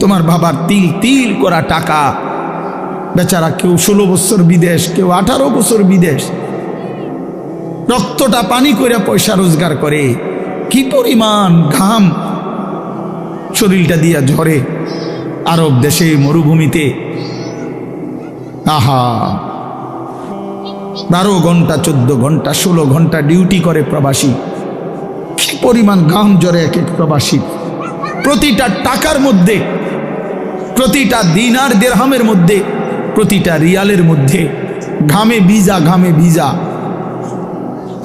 তোমার বাবার তিল তিল করা টাকা, বেচারা কেউ 16 বছর বিদেশ, কেউ 18 বছর বিদেশ, রক্তটা পানি করে পয়সা রোজগার করে, কি পরিমাণ ঘাম শরীরটা দিয়া ঝরে আরব দেশে মরুভূমিতে। আহা, 12 ঘন্টা 14 ঘন্টা 16 ঘন্টা ডিউটি করে প্রবাসী, কি পরিমাণ ঘাম ঝরে এক এক প্রবাসী। প্রতিটা টাকার মধ্যে, প্রতিটা দিনার দিরহামের মধ্যে, প্রতিটা রিয়ালের মধ্যে ঘামে ভিজা, ঘামে ভিজা।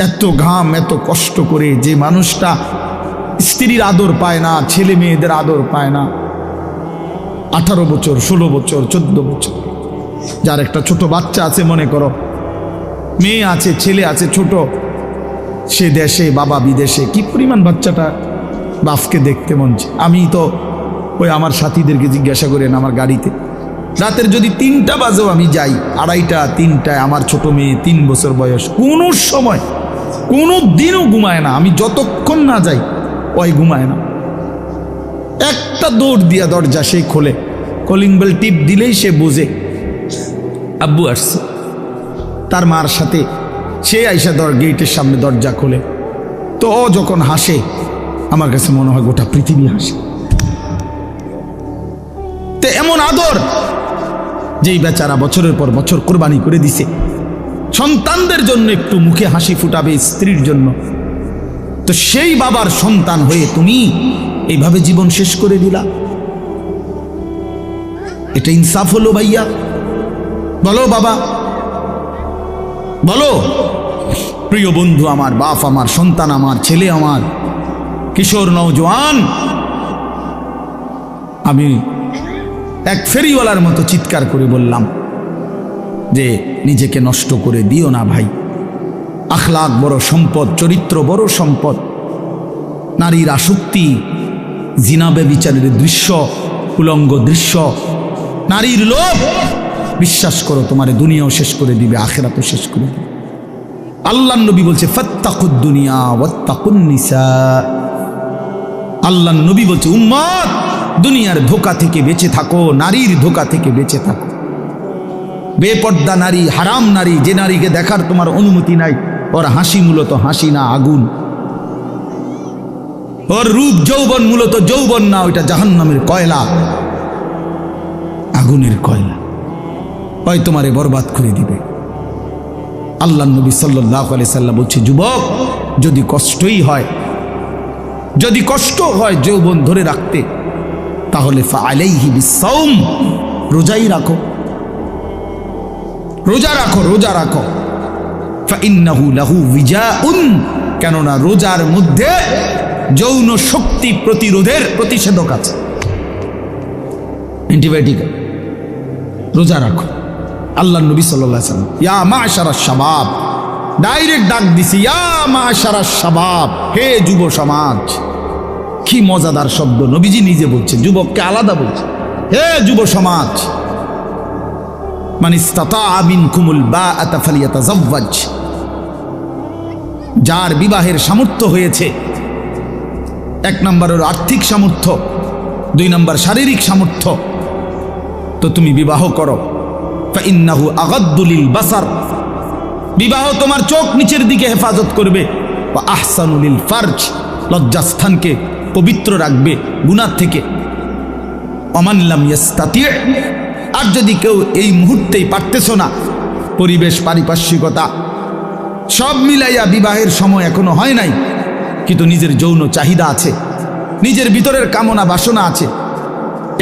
এত ঘাম, এত কষ্ট করে যে মানুষটা স্ত্রীর আদর পায় না, ছেলে মেয়েদের আদর পায় না, 18 বছর 16 বছর 14 বছর, যার একটা ছোট বাচ্চা আছে, মনে করো মেয়ে আছে, ছেলে আছে ছোট, সে দেশে বাবা বিদেশে, কি পরিমাণ বাচ্চাটা বাপকে দেখতে মন চায়। আমি তো ওই আমার সাথীদেরকে জিজ্ঞাসা করেন, আমার গাড়িতে রাতের যদি 3টা বাজেও আমি যাই, 2:30 3টায়, আমার ছোট মেয়ে 3 বছর বয়স, কোনো সময় কোনো দিনও ঘুমায় না। আমি যতক্ষণ না যাই ওই ঘুমায় না। একটা দৌড় দিয়া দরজা সে খোলে, কলিং বেল টিপ দিলেই সে বোঝে আব্বু আসছে। তার মার সাথে সে আইসা গেটের সামনে দরজা খোলে, তো ও যখন হাসে আমার কাছে মনে হয় গোটা পৃথিবী হাসে। তো এমন আদর যেই বেচারা বছরের পর বছর কোরবানি করে দিছে সন্তানদের জন্য, একটু মুখে হাসি ফুটাবে স্ত্রীর জন্য, তো সেই বাবার সন্তান হয়ে তুমি এইভাবে জীবন শেষ করে দিলা। এটা ইনসাফ হলো ভাইয়া? বলো বাবা, বলো। প্রিয় বন্ধু আমার, বাপ আমার, সন্তান আমার, ছেলে আমার, কিশোর নওজোয়ান, আমি এক ফেরিওয়ালার মতো চিৎকার করে বললাম যে নিজেকে নষ্ট করে দিও না ভাই। আখলাক বড় সম্পদ, চরিত্র বড় সম্পদ। নারীর আসক্তি, জিনা ব্যভিচারের দৃশ্য, উলঙ্গ দৃশ্য, নারীর লোভ, বিশ্বাস করো তোমার দুনিয়াও শেষ করে দিবে, আখিরাতও শেষ করে দিবে। আল্লাহর নবী বলছে ফাত্তাকুদ দুনিয়া ওয়াত্তাকুন নিসা। আল্লাহর নবী বলছে উম্মত, দুনিয়ার ধোঁকা থেকে বেঁচে থাকো, নারীর ধোঁকা থেকে বেঁচে থাকো। বেপর্দা নারী, হারাম নারী, যে নারীকে দেখার তোমার অনুমতি নাই, ওর হাসি মূলত হাসি না, আগুন। ওর রূপ যৌবন মূলত যৌবন না, ওইটা জাহান্নামের কয়লা, আগুনের কয়লা, ওই তোমারে বরবাদ করে দিবে। আল্লাহর নবী সাল্লাল্লাহু আলাইহি সাল্লাম বলছে যুবক, যদি কষ্টই হয়, যদি কষ্ট হয় যৌবন ধরে রাখতে, তাহলে ফাআলাইহি বিসাওম, রোজাই রাখো, রোজা রাখো, রোজা রাখো। ফাইন্নাহু লাহু বিজাউন, কেননা রোজার মধ্যে যৌন শক্তি প্রতিরোধের প্রতিষেধক আছে, অ্যান্টিবায়োটিক। রোজা রাখো। আল্লাহর নবী সাল্লাল্লাহু আলাইহি সাল্লাম ইয়া মাশারাশ শাবাব, ডাইরেক্ট ডাক দিছি, ইয়া মাশারাশ শাবাব, হে যুব সমাজ। কি মজাদার শব্দ, নবীজি নিজে বলছেন, যুবককে আলাদা বলছে, হে যুব সমাজ। মান ইসতাতাআ মিনকুমুল বাআতা ফালিয়াতাযাওয়াজ, যার বিবাহের সামর্থ্য হয়েছে, 1 নম্বর হলো আর্থিক সামর্থ্য, 2 নম্বর শারীরিক সামর্থ্য, তো তুমি বিবাহ করো। ফাইন্নাহু আগাদ্দু লিল বাসার, বিবাহ তোমার চোখ নিচের দিকে হেফাজত করবে। ওয়া আহসানু লিল ফারজ, লজ্জাস্থানকে পবিত্র রাখবে গুনাহ থেকে। ওমান লাম ইয়াস্তাতি, আর যদি কেউ এই মুহূর্তেই পারতেছো না, পরিবেশ পারিপার্শ্বিকতা সব মিলাইয়া বিবাহের সময় এখনো হয় নাই, কিন্তু নিজের যৌন চাহিদা আছে, নিজের ভিতরের কামনা বাসনা আছে,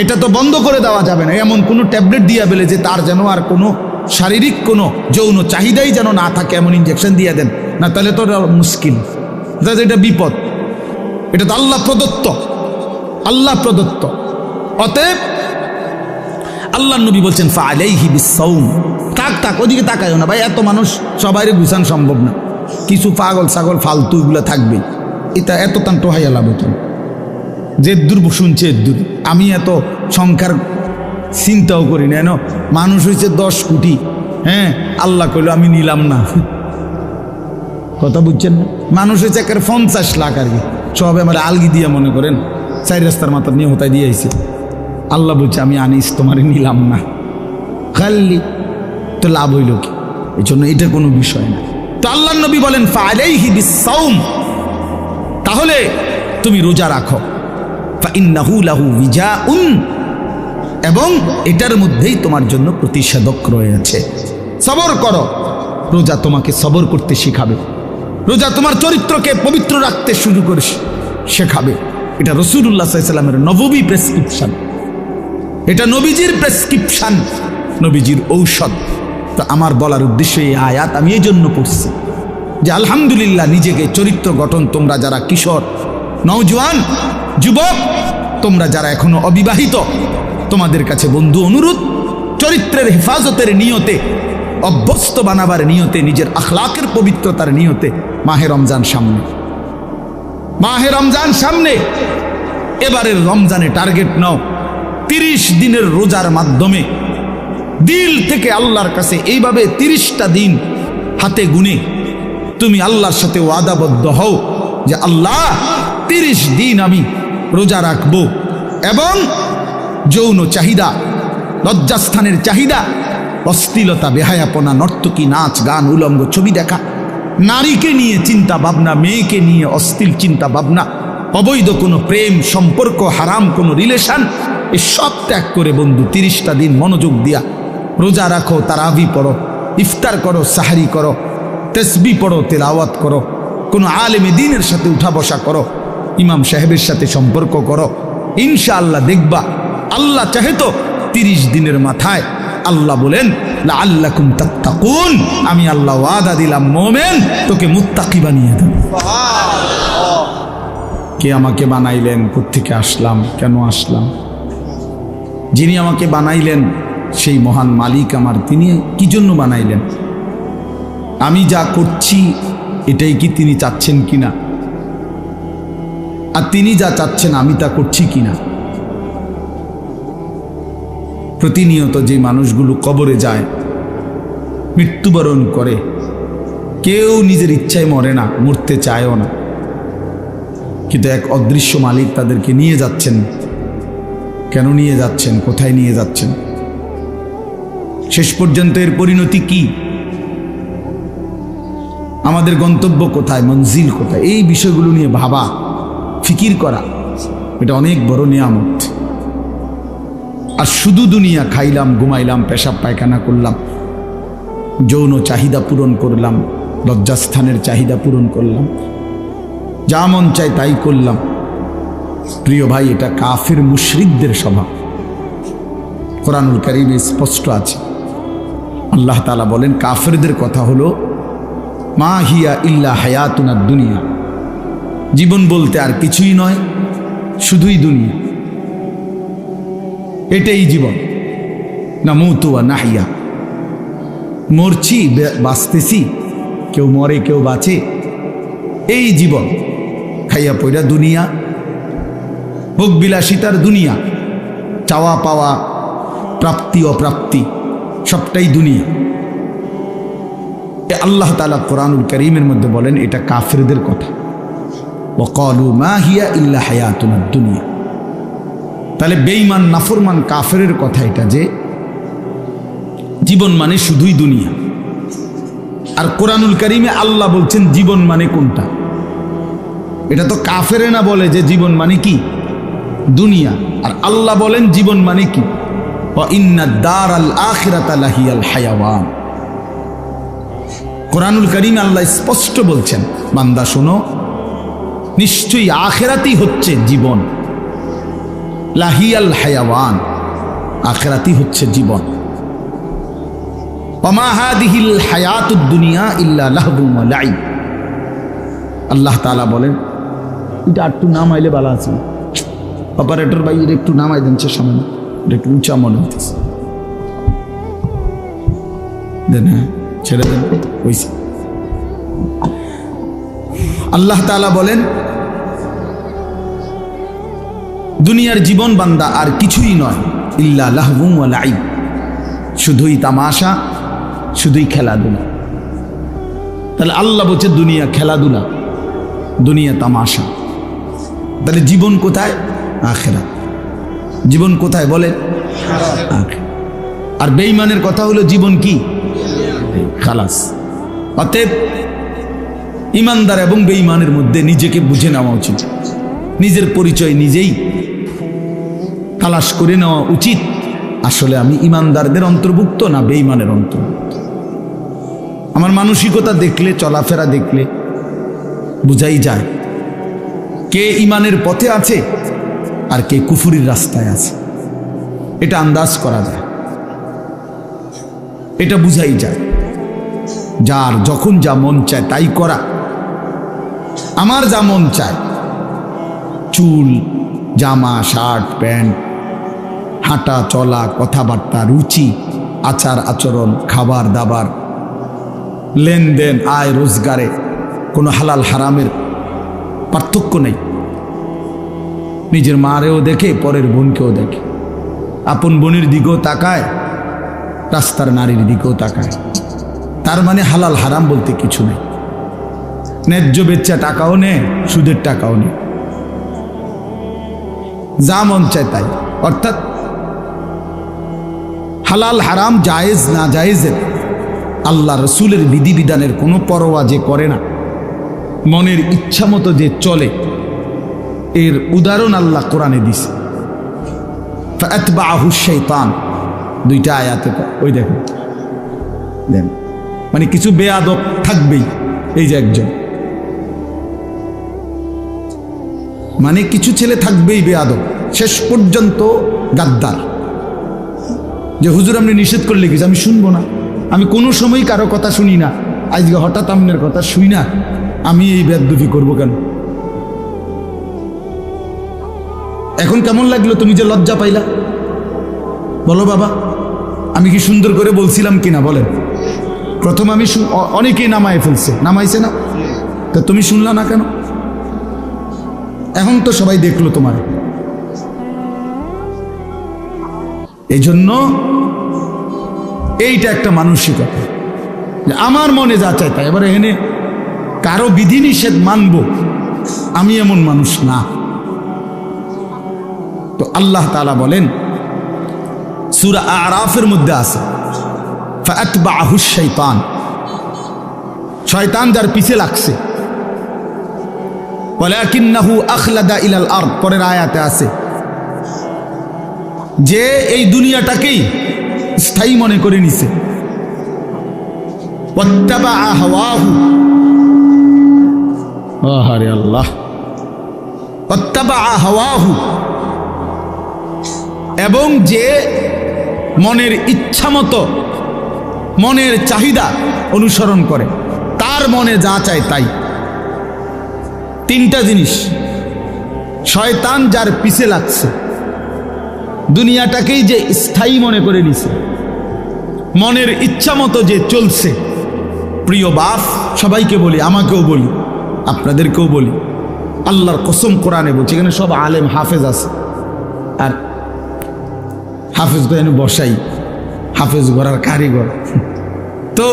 এটা তো বন্ধ করে দেওয়া যাবে না। এমন কোনো ট্যাবলেট দিয়া বেলে যে তার যেন আর কোনো শারীরিক কোনো যৌন চাহিদাই যেন না থাকে, এমন ইঞ্জেকশন দিয়ে দেন না, তাহলে তো মুশকিল, এটা বিপদ। এটা তো আল্লাহ প্রদত্ত, আল্লাহ প্রদত্ত। অতএব আল্লাহর নবী বলছেন ফাআলাইহি বিসাওম, তাক ওদিকে তাকায়ও না ভাই, এত মানুষ সবাইরে গুছান সম্ভব না, কিছু পাগল ছাগল ফালতু এগুলো থাকবেই, এটা এত তান টোহাইয়া লাভ হতো। যে দূর শুনছে দূর, আমি এত সংখ্যার চিন্তাও করি না, এন মানুষ হয়েছে 10 কোটি, হ্যাঁ আল্লাহ কইল আমি নিলাম না, কথা বুঝছেন না? মানুষ হয়েছে একের 50 লাখ আর কি, সব আমার আলগি দিয়া মনে করেন 4 রাস্তার মাথা নিয়ে হতায় দিয়ে আইছে, আল্লাহ বলছে আমি আনিস তোমারে নিলাম না, খালি তো লাভ হইল কি? এই জন্য এটা কোনো বিষয় না। তো আল্লাহ নবী বলেন ফাআলাইহি বিসসাওম, তাহলে তুমি রোজা রাখো, ফাইন্নাহু লাহু বিজাউন, এবং এটার মধ্যেই তোমার জন্য প্রতিষেধক রয়েছে। সবর করো, রোজা তোমাকে সবর করতে শিখাবে, রোজা তোমার চরিত্রকে পবিত্র রাখতে শুরু করে শেখাবে। এটা রাসূলুল্লাহ সাল্লাল্লাহু আলাইহি ওয়াসাল্লামের নববী প্রেসক্রিপশন, এটা নবীজির প্রেসক্রিপশন, নবীজির ঔষধ। তো আমার বলার উদ্দেশ্য এই আয়াত আমি এই জন্য পড়ছি যে আলহামদুলিল্লাহ, নিজেকে চরিত্র গঠন, তোমরা যারা কিশোর, নওজোয়ান, যুবক, তোমরা যারা এখনো অবিবাহিত, তোমাদের কাছে বন্ধু অনুরোধ, চরিত্রের হেফাজতের নিয়তে, অভ্যস্ত বানাবার নিয়তে, নিজের আখলাকের পবিত্রতার নিয়তে মাহে রমজান সামনে, মাহে রমজান সামনে, এবারের রমজানে টার্গেট নাও 30 দিনের রোজার মাধ্যমে দিল থেকে আল্লাহর কাছে এইভাবে 30টা দিন হাতে গুনে তুমি আল্লাহর সাথে ওয়াদাবদ্ধ হও যে আল্লাহ 30 দিন আমি রোজা রাখবো, এবং যৌন চাহিদা, লজ্জাস্থানের চাহিদা, অশ্লীলতা, বেহায়াপনা, নর্তকী, নাচ গান, উলঙ্গ ছবি দেখা, নারীকে নিয়ে চিন্তা ভাবনা, মেয়েকে নিয়ে অশ্লীল চিন্তা ভাবনা, অবৈধ কোনো প্রেম সম্পর্ক, হারাম কোনো রিলেশন, এই সব ত্যাগ করে বন্ধু 30টা দিন মনোযোগ দিয়া রোজা রাখো, তারাবি পড়ো, ইফতার করো, সাহারি করো, তসবিহ পড়ো, তেলাওয়াত করো, কোনো আলেমে দ্বীনের সাথে উঠা বসা করো, ইমাম সাহেবের সাথে সম্পর্ক করো, ইনশাআল্লাহ দেখবা আল্লাহ চাহে তো 30 দিনের মাথায় আল্লাহ বলেন লাআল্লাকুম তাত্তাকুন, আমি আল্লাহ ওয়াদা দিলাম মুমিন তোকে মুত্তাকি বানিয়ে দেব। কে আমাকে বানাইলেন, কোত্থেকে আসলাম, কেন আসলাম? যিনি আমাকে বানাইলেন সেই মহান মালিক আমার, তিনি কি জন্য বানাইলেন? আমি যা করছি এটাই কি তিনি চাচ্ছেন কিনা, আর তিনি যা চাচ্ছেন আমি তা করছি কিনা? প্রতিনিয়ত যে মানুষগুলো কবরে যায়, মৃত্যুবরণ করে, কেউ নিজের ইচ্ছায় মরে না, মরতে চায়ও না, কিন্তু এক অদৃশ্য মালিক তাদেরকে নিয়ে যাচ্ছেন। কেন নিয়ে যাচ্ছেন, কোথায় নিয়ে যাচ্ছেন, শেষ পর্যন্ত এর পরিণতি কি, আমাদের গন্তব্য কোথায়, মঞ্জিল কোথায়, এই বিষয়গুলো নিয়ে ভাবা, ফিকির করা, এটা অনেক বড় নিয়ামত। আর শুধু দুনিয়া খাইলাম, ঘুমাইলাম, পেশাব পায়খানা করলাম, যৌন চাহিদা পূরণ করলাম, লজ্জাস্থানের চাহিদা পূরণ করলাম, যা মন চাই তাই করলাম, প্রিয় ভাই, এটা কাফির মুশরিকদের স্বভাব। কোরআনুল কারীমে স্পষ্ট আছে, আল্লাহ তাআলা বলেন কাফিরদের কথা হলো মা হিয়া ইল্লা হায়াতুনা দুনিয়া, জীবন বলতে আর কিছুই নয়, শুধুই দুনিয়া, এটাই জীবন। নামুতু ওয়া নাহইয়া, মরছি, বাঁচতেছি, কেউ মরে কেউ বাঁচে, এই জীবন। খাইয়া পয়রা দুনিয়া, ভোগ বিলাসিতার দুনিয়া, চাওয়া পাওয়া, প্রাপ্তি অপ্রাপ্তি, সবটাই দুনিয়া। আল্লাহ তাআলা কোরআনুল কারীমের মধ্যে বলেন এটা কাফিরদের কথা, ওয়াকালু মা হিয়া ইল্লা হায়াতুনা দুনিয়া। তাহলে বেঈমান, নাফরমান, কাফেরের কথা এটা যে জীবন মানে শুধুই দুনিয়া। আর কোরআনুল কারীমে আল্লাহ বলছেন জীবন মানে কোনটা, এটা তো কাফেরে না বলে যে জীবন মানে কি দুনিয়া, আর আল্লাহ বলেন জীবন মানে কি ওয়া ইন্নাদ দারাল আখিরাতা লাহিয়াল হায়াওয়ান। কোরআনুল কারীমে আল্লাহ স্পষ্ট বলছেন বান্দা শোনো, নিশ্চয়ই আখিরাতই হচ্ছে জীবন, লাহিয়াল হায়াওয়ান, আখিরাতই হচ্ছে জীবন। ওয়া মা হাদিহিল হায়াতুদ দুনিয়া ইল্লা লাহবুন ওয়া লাইব। আল্লাহ তাআলা বলেন এটা একটু নামাইলে ভালো আছে, অপারেটর ভাই এটা একটু নামাই দেন, সামনে এটা একটু উঁচা মনে হইতেছে, দেন, হ্যাঁ ছেড়ে দেন, হইছে। আল্লাহ তাআলা বলেন দুনিয়ার জীবন বান্দা আর কিছুই নয়, ইল্লা লাহবুন ওয়া লাইব, শুধুই তামাশা, শুধুই খেলাধুলা। তাহলে আল্লাহ বলছে দুনিয়া খেলাধুলা, দুনিয়া তামাশা, তাহলে জীবন কোথায়? আখিরাত। জীবন কোথায় বলেন? আর বেঈমানের কথা হলো জীবন কি? খালাস। অতএব ইমানদার এবং বেঈমানের মধ্যে নিজেকে বুঝে নেওয়া উচিত, নিজের পরিচয় নিজেই তালাশ করে নেওয়া উচিত। আসলে আমি ইমানদারদের অন্তর্ভুক্ত না বেঈমানের অন্তর্ভুক্ত? আমার মানসিকতা দেখলে, চলাফেরা দেখলে বুঝাই যায় কে ইমানের পথে আছে আর কে কুফুরির রাস্তায় আছে। এটা আন্দাজ করা যায়, এটা বুঝাই যায়। যার যখন যা মন চায় তাই করা। আমার যা মন চায়, চুল, জামা, শার্ট, প্যান্ট, হাঁটা চলা, কথাবার্তা, রুচি, আচার আচরণ, খাবার দাবার, লেনদেন, আয় রোজগারে কোনো হালাল হারামের পার্থক্য নেই। নিজের মারেও দেখে, পরের বোনকেও দেখে, আপন বোনের দিকেও তাকায়, রাস্তার নারীর দিকেও তাকায়। তার মানে হালাল হারাম বলতে কিছু নেই। ন্যায্য বেচ্চা টাকাও নেয়, সুদের টাকাও নেয়, যা মন চায় তাই। অর্থাৎ হালাল হারাম, জায়েজ না জায়েজের, আল্লাহ রসুলের বিধিবিধানের কোনো পরোয়া যে করে না, মনের ইচ্ছা মতো যে চলে, এর উদাহরণ আল্লাহ কোরআনে দিছে। ফাতবাহু শাইতান, দুইটা আয়াতে ওই দেখেন, মানে কিছু বেয়াদব থাকবেই। এই যে একজন, মানে কিছু ছেলে থাকবেই বেয়াদব, শেষ পর্যন্ত গাদ্দার। যে হুজুর আপনি নিষেধ করলে কিছু আমি শুনবো না, আমি কোনো সময় কারো কথা শুনি না, আজকে হঠাৎ আপনার কথা শুই না, আমি এই বেয়াদবি করবো কেন? এখন কেমন লাগলো তুমি যে লজ্জা পাইলা? বলো বাবা, আমি কি সুন্দর করে বলছিলাম কিনা বলেন? প্রথম আমি অনেকেই নামায় ফেলছে, নামাইছে না? তা তুমি শুনলা না কেন? এখন তো সবাই দেখলো তোমার। এই জন্য এইটা একটা মানসিকতা, যে আমার মনে যা চাই তাই। এবার এখানে কারো বিধিনিষেধ মানব, আমি এমন মানুষ না। তো আল্লাহ তাআলা বলেন, সূরা আরাফের মধ্যে আছে, ফাতবাহু শাইতান, শয়তান যার পিছে লাগছে। ওয়ালাকিন্নাহু আখলাদা ইলাল আরদ, পরের আয়াতে আছে যে এই দুনিয়াটাকেই স্থায়ী মনে করে নিছে। ওয়াত্তাবা হাওয়াহু, আহারে আল্লাহ, ওয়াত্তাবা হাওয়াহু, এবং যে মনের ইচ্ছা মতো, মনের চাহিদা অনুসরণ করে, তার মনে যা চায় তাই। তিনটা জিনিস, শয়তান যার পিছে লাগছে, দুনিয়াটাকেই যে স্থায়ী মনে করে নিছে, মনের ইচ্ছা মতো যে চলছে। প্রিয় বাপ, সবাইকে বলি, আমাকেও বলি, আপনাদেরকেও বলি, আল্লাহর কসম কোরআনে বলছি, এখানে সব আলেম হাফেজ আছে, আর হাফেজ তো এনে বসাই, হাফেজ গড়ার কারিগর। তো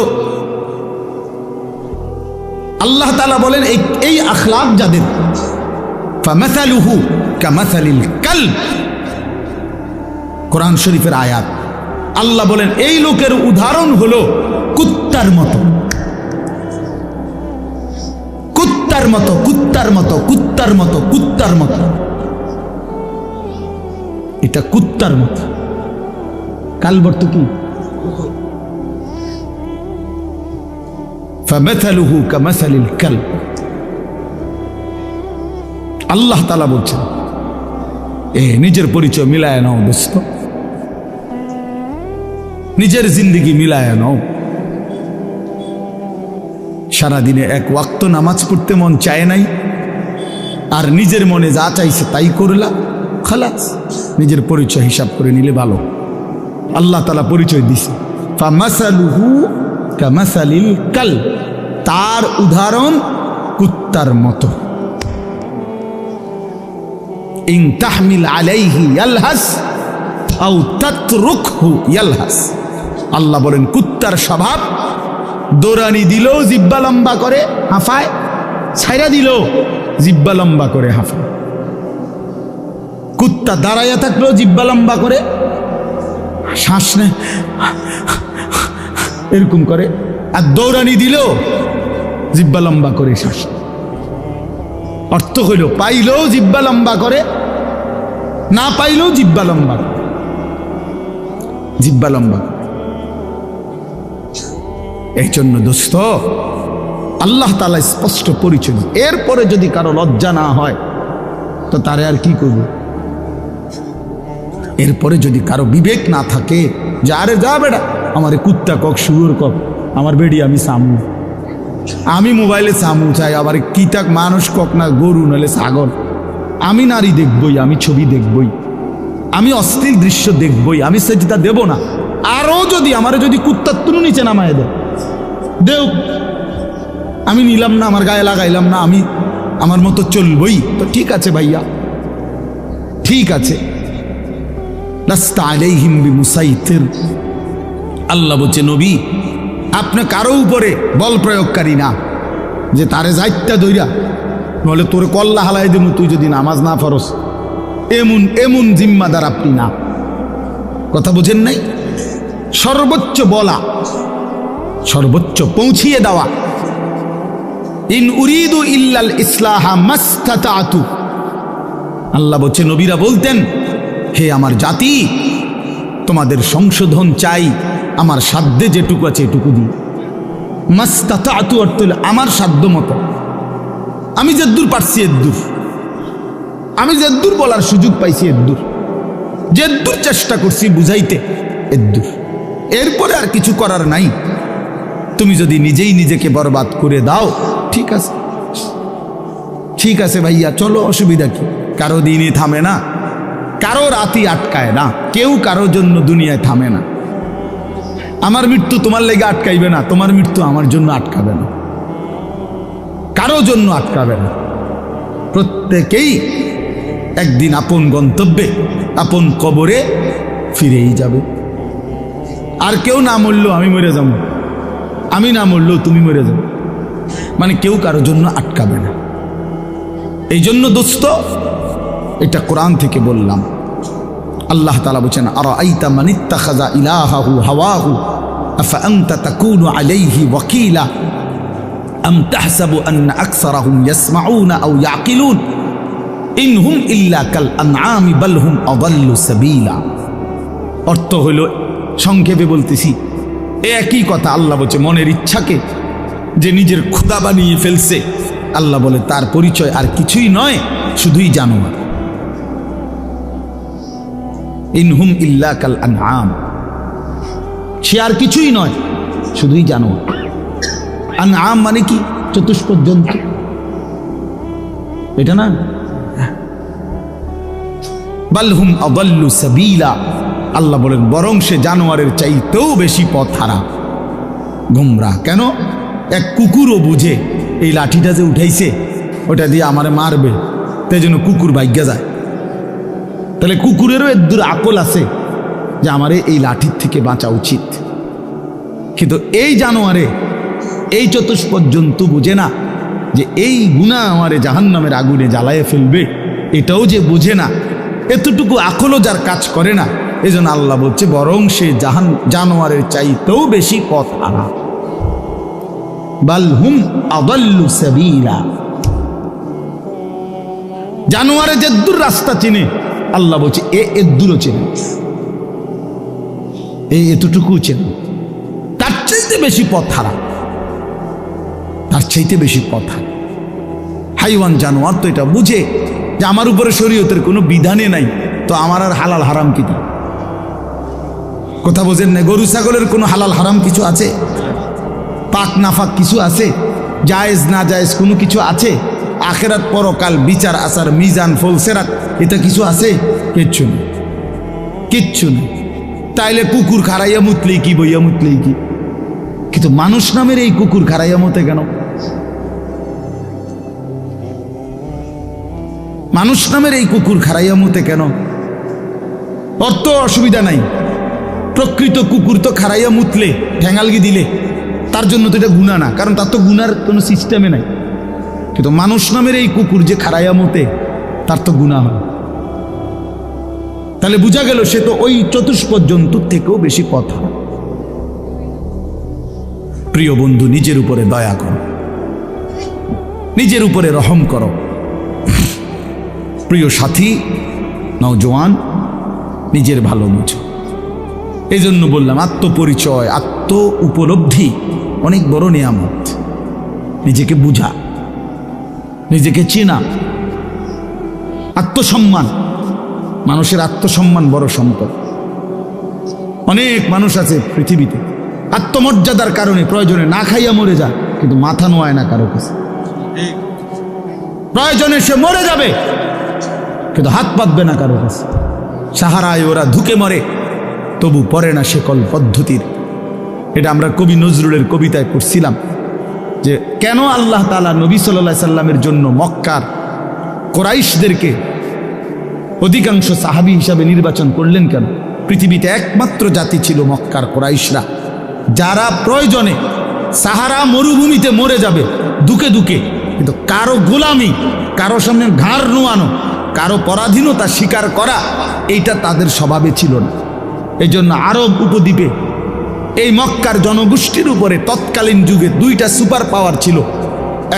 আল্লাহ তাআলা বলেন, এই আখলাক যাদের, ফামাসালুহু কামাসালিল কালব, কোরআন শরীফের আয়াত। আল্লাহ বলেন এই লোকের উদাহরণ হলো কুত্তার মতো, কুত্তার মতো, কুত্তার মতো, কুত্তার মতো, কুত্তার মতো। এটা কুত্তার মতো। কালব অর্থ কি? ফামাসালুহু কামাসালিল কালব। আল্লাহ তাআলা বলছেন, নিজের পরিচয় মিলায় নাও দোস্ত, নিজের জিন্দেগি মিলায় নাও। সারাদিনে এক ওয়াক্ত নামাজ পড়তে মন চায় নাই, আর নিজের মনে যা চাইছে তাই করলা, খালাস। নিজের পরিচয় হিসাব করে নিলে ভালো। আল্লাহ তাআলা পরিচয় দিছে, ফামাসালুহু কামাসালিল কালব, তার উদাহরণ কুত্তার মতো। ইন তাহমিল আলাইহি ইয়ালহাস আও তাতরুকহু ইয়ালহাস। আল্লাহ বলেন কুত্তার স্বভাব, দৌড়ানি দিলেও জিব্বা লম্বা করে হাঁফায়, ছাইরা দিলেও জিব্বা লম্বা করে হাঁফায়। কুত্তা দাঁড়াইয়া থাকলেও জিব্বা লম্বা করে, শ্বাস নেয় এরকম করে, আর দৌড়ানি দিলেও জিব্বা লম্বা করে শ্বাস। অর্থ হইল পাইলেও জিব্বা লম্বা করে, না পাইলেও জিব্বা লম্বা করে, জিব্বা লম্বা। এই জন্য দোস্ত, আল্লাহ তাআলা স্পষ্ট পরিচয়। এরপরে যদি কারো লজ্জা না হয় তো তারে আর কি করবে? এরপরে যদি কারো বিবেক না থাকে যে আরে যা বেটা, আমারে কুত্তা কক, শুয়োর কক, আমার বেডি আমি সামু, আমি মোবাইলে সামু চাই, আবার কি তাক মানুষ কক না গরু নাহলে ছাগল, আমি নারী দেখবই, আমি ছবি দেখবই, আমি অশ্লীল দৃশ্য দেখবই, আমি সেজদা দেব না। আরও যদি আমারে যদি কুত্তার তুলু নিচে নামায় দেও, আমি নিলাম না, আমার গায়ে লাগাইলাম না, আমি আমার মতো চলবই, তো ঠিক আছে ভাইয়া, ঠিক আছে। লাস্তা আলাইহিম বিমুসাইতির, আল্লাহ বলছে নবী আপনি কারো উপরে বল প্রয়োগকারী না, যে তারে যাইত্যা দইরা বলে তোর কল্লা হালাই দেবো তুই যদি নামাজ না ফরস, এমন এমন জিম্মাদার আপনি না। কথা বুঝেন নাই? সর্বোচ্চ বলা, সর্বোচ্চ পৌঁছিয়ে দেওয়া। ইন উরিদু ইল্লাল ইসলাহা মাস্তাতাতু, আল্লাহ বলছে নবীরা বলতেন হে আমার জাতি, তোমাদের সংশোধন চাই আমার সাধ্যে যেটুকু আছে এটুকু দিই। মাস্তাতাতু অর্থ হলো আমার সাধ্য মতো, আমি যেদূর পারছি এদূর, আমি যেদূর বলার সুযোগ পাইছি এদূর, যেদূর চেষ্টা করছি বুঝাইতে এদূর, এরপরে আর কিছু করার নাই। তুমি যদি নিজেই নিজেকে বরবাদ করে দাও, ঠিক আছে, ঠিক আছে ভাইয়া চলো, অসুবিধা কি? কারো দিনই থামে না, কারো রাতই আটকায় না, কেউ কারো জন্য দুনিয়ায় থামে না। আমার মৃত্যু তোমার লেগে আটকাইবে না, তোমার মৃত্যু আমার জন্য আটকাবে না, কারো জন্য আটকাবে না। প্রত্যেকেই একদিন আপন গন্তব্যে, আপন কবরে ফিরেই যাবে। আর কেউ না মরলেও আমি মরে যাব, আমি না মরলেও তুমি মরে যাবে, মানে কেউ কারো জন্য আটকাবে না। এই জন্য দোস্ত, এটা কোরআন থেকে বললাম। আল্লাহ তাআলা বলেন আরাআইতা মান ইত্তাখাযা ইলাহাহু হাওয়াহু আফা আনতা তাকুনু আলাইহি ওয়াকিলা আম তাহসাবু আন্না আকসারাহুম ইয়াসমাউনা আও ইয়াকিলুন ইনহুম ইল্লা কাল আনআমি বাল হুম আযাল্লু সাবিলা। অর্থ হলো, সংক্ষেপে বলতেছি, একই কথা। আল্লাহ বলছে মনের ইচ্ছাকে যে নিজের খোদা বানিয়ে ফেলছে, আল্লাহ বলে তার পরিচয় আর কিছুই নয়, শুধুই জানোয়ার। ইনহুম ইল্লা কাল আনআম, সে আর কিছুই নয়, শুধুই জানোয়ার। আনআম মানে কি? চতুষ্পদ জন্তু, এটা না? বাল হুম আযাল্লু সাবিলা, আল্লাহ বলেন বরং সে জানোয়ারের চাইতেও বেশি পথ হারা, গুমরা। কেন? এক কুকুরও বুঝে এই লাঠিটা যে উঠাইছে ওটা দিয়ে আমারে মারবে, তাই জন্য কুকুর ভাগ্যা যায়। তাহলে কুকুরেরও এদূর আকল আছে যে আমারে এই লাঠির থেকে বাঁচা উচিত, কিন্তু এই জানোয়ারে, এই চতুষ্পদ জন্তু বুঝে না যে এই গুনাহ আমারে জাহান্নামের আগুনে জ্বালায়ে ফেলবে, এটাও যে বুঝে না, এতটুকু আকলও যার কাজ করে না। এই জন্য আল্লাহ বলছে বরং সে জানোয়ারের চাইতেও বেশি পথ হারা। বাল হুম আযাল্লু সাবিলা, জানোয়ারে যেদূর রাস্তা চিনে, আল্লাহ বলছে এদূরও চেনে, এতটুকু চেনে, তার চাইতে বেশি পথ হারা, তার চাইতে বেশি পথ হারা। হাইওয়ান জানোয়ার তো এটা বুঝে যে আমার উপরে শরীয়তের কোনো বিধানে নাই, তো আমার আর হালাল হারাম কি? কথা বোঝেন না? গরু ছাগলের কোনো হালাল হারাম কিছু আছে? পাক নাফাক কিছু আছে? জায়েজ না জায়েজ কোনো কিছু আছে? আখেরাত পরকাল বিচার আচার মিজান ফলসেরাত এটা কিছু আছে? কিচ্ছু নেই, কিচ্ছু নেই। তাইলে কুকুর খারাইয়া মুতলেই কি, বইয়া মুতলেই কি? কিন্তু মানুষ নামের এই কুকুর খারাইয়া মতে কেন? মানুষ নামের এই কুকুর খারাইয়া মতে কেন? অর্থ অসুবিধা নাই, প্রকৃত কুকুর তো খারাইয়া মুতলে, ঠ্যাঙালগি দিলে তার জন্য তো এটা গুনাহ না, কারণ তার তো গুনার কোনো সিস্টেমে নাই। কিন্তু মানুষ নামের এই কুকুর যে খারাইয়া মতে, তার তো গুনাহ হয়। তাহলে বোঝা গেল সে তো ওই চতুষ্পদ জন্তুর থেকেও বেশি কথা। প্রিয় বন্ধু, নিজের উপরে দয়া করো, নিজের উপরে রহম করো। প্রিয় সাথী নওজোয়ান, নিজের ভালো বুঝো। এই জন্য বললাম আত্মপরিচয়, আত্ম উপলব্ধি অনেক বড় নিয়ামত। নিজেকে বুঝা, নিজেকে চেনা, আত্মসম্মান। মানুষের আত্মসম্মান বড় সম্পদ। অনেক মানুষ আছে পৃথিবীতে আত্মমর্যাদার কারণে প্রয়োজনে না খাইয়া মরে যায়, কিন্তু মাথা নোয়ায় না কারো কাছে। প্রয়োজনে সে মরে যাবে, কিন্তু হাত পাতবে না কারো কাছে। সাহারায় ওরা ধুকে মরে, তবু পড়ে না সেকল পদ্ধতির। এটা আমরা কবি নজরুলের কবিতায় পড়ছিলাম যে কেন আল্লাহ তাআলা নবী সাল্লাল্লাহু আলাইহি সাল্লামের জন্য মক্কার কুরাইশদেরকে অধিকাংশ সাহাবী হিসাবে নির্বাচন করলেন কেন? পৃথিবীতে একমাত্র জাতি ছিল মক্কার কুরাইশরা, যারা প্রয়োজনে সাহারা মরুভূমিতে মরে যাবে দুকে দুকে, কিন্তু কারো গোলামি, কারো সামনে ঘাড় নোয়ানো, কারো পরাধীনতা স্বীকার করা, এইটা তাদের স্বভাবে ছিল না। এই জন্য আরব উপদ্বীপে এই মক্কার জনগোষ্ঠীর উপরে তৎকালীন যুগে দুইটা সুপার পাওয়ার ছিল।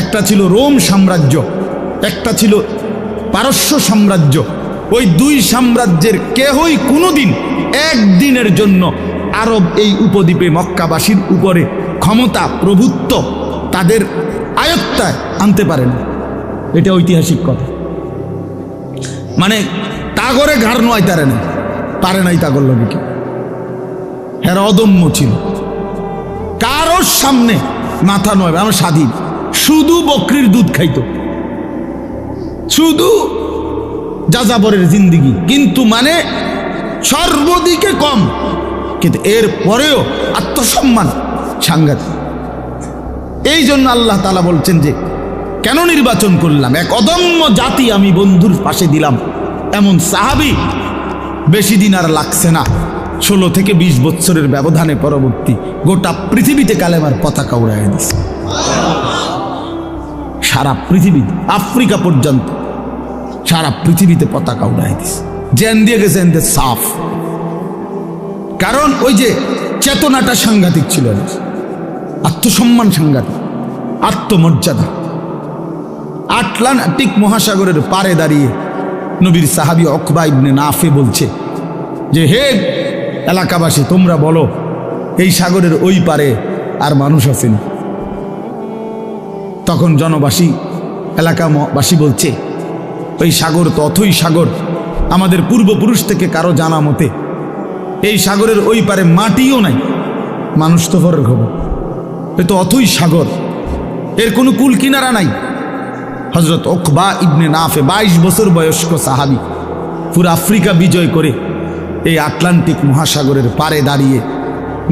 একটা ছিল রোম সাম্রাজ্য, একটা ছিল পারস্য সাম্রাজ্য। ওই দুই সাম্রাজ্যের কেহই কোনোদিন একদিনের জন্য আরব এই উপদ্বীপে মক্কাবাসীর উপরে ক্ষমতা, প্রভুত্ব তাদের আয়ত্তায় আনতে পারে না। এটা ঐতিহাসিক কথা। মানে তাগরে ঘাড় নোয়াই পারে নাই তাগর লোকে কি হেরা অদম্য ছিল, কারোর সামনে মাথা নয়। আমার স্বাধীন, শুধু বকরির দুধ খাইতো, শুধু যাযাবরের জিন্দিগি, কিন্তু মানে সর্বদিকে কম, কিন্তু এর পরেও আত্মসম্মান সাংঘাতিক। এই জন্য আল্লাহ তাআলা বলছেন যে কেন নির্বাচন করলাম, এক অদম্য জাতি আমি বন্ধুর পাশে দিলাম। এমন সাহাবী বেশি দিন আর লাগছে না, 16 থেকে 20 বছরের ব্যবধানে পরবর্তী গোটা পৃথিবীতে কালেমার পতাকা উড়াইয়া দিছে। সারা পৃথিবী, আফ্রিকা পর্যন্ত সারা পৃথিবীতে পতাকা উড়াইয়া দিছে। জেন দিয়ে গেছে এনতে সাফ, কারণ ওই যে চেতনাটা সাংঘাতিক ছিল, আত্মসম্মান সাংঘাতিক, আত্মমর্যাদা। আটলান্টিক মহাসাগরের পারে দাঁড়িয়ে নবীর সাহাবী উকবা ইবনে নাফে বলছে যে হে এলাকাবাসী, তোমরা বলো এই সাগরের ওই পারে আর মানুষ আছেন? তখন জনবাসী, এলাকাবাসী বলছে ওই সাগর তো অথই সাগর, আমাদের পূর্বপুরুষ থেকে কারো জানা মতে এই সাগরের ওই পারে মাটিও নাই, মানুষ তো পরের খবর। এ তো অথই সাগর, এর কোনো কুল কিনারা নাই। হযরত উকবা ইবনে নাফে 22 বছর বয়স্ক সাহাবী, পুরো আফ্রিকা বিজয় করে এই আটলান্টিক মহাসাগরের পারে দাঁড়িয়ে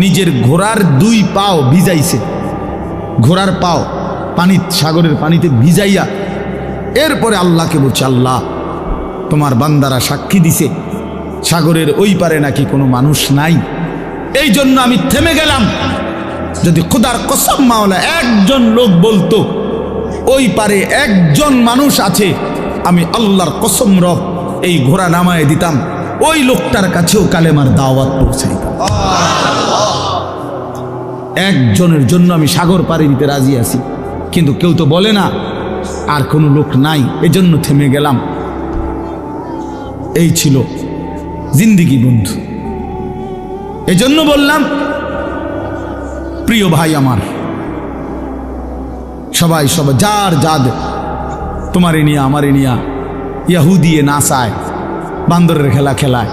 নিজের ঘোড়ার 2 পাও ভিজাইছে, ঘোড়ার পাও সাগরের পানিতে ভিজাইয়া এরপরে আল্লাহকে বলছে, আল্লাহ তোমার বান্দারা সাক্ষী দিছে সাগরের ওই পারে নাকি কোনো মানুষ নাই, এই জন্য আমি থেমে গেলাম। যদি খোদার কসম মাওলা একজন লোক বলতো ওই পারে একজন মানুষ আছে, আমি আল্লাহর কসম রব এই ঘোড়া নামায় দিতাম, ওই লোকটার কাছেও কালেমার দাওয়াত পৌঁছাইতাম। একজনের জন্য আমি সাগর পাড়ি দিতে রাজি আছি, কিন্তু কেউ তো বলে না আর কোনো লোক নাই, এজন্য থেমে গেলাম। এই ছিল জিন্দিগি বন্ধু। এজন্য বললাম প্রিয় ভাই আমার, সবাই যার তোমারে নিয়া আমারে নিয়া ইয়াহুদিয়ে নাচায়, বান্দরের খেলা খেলায়।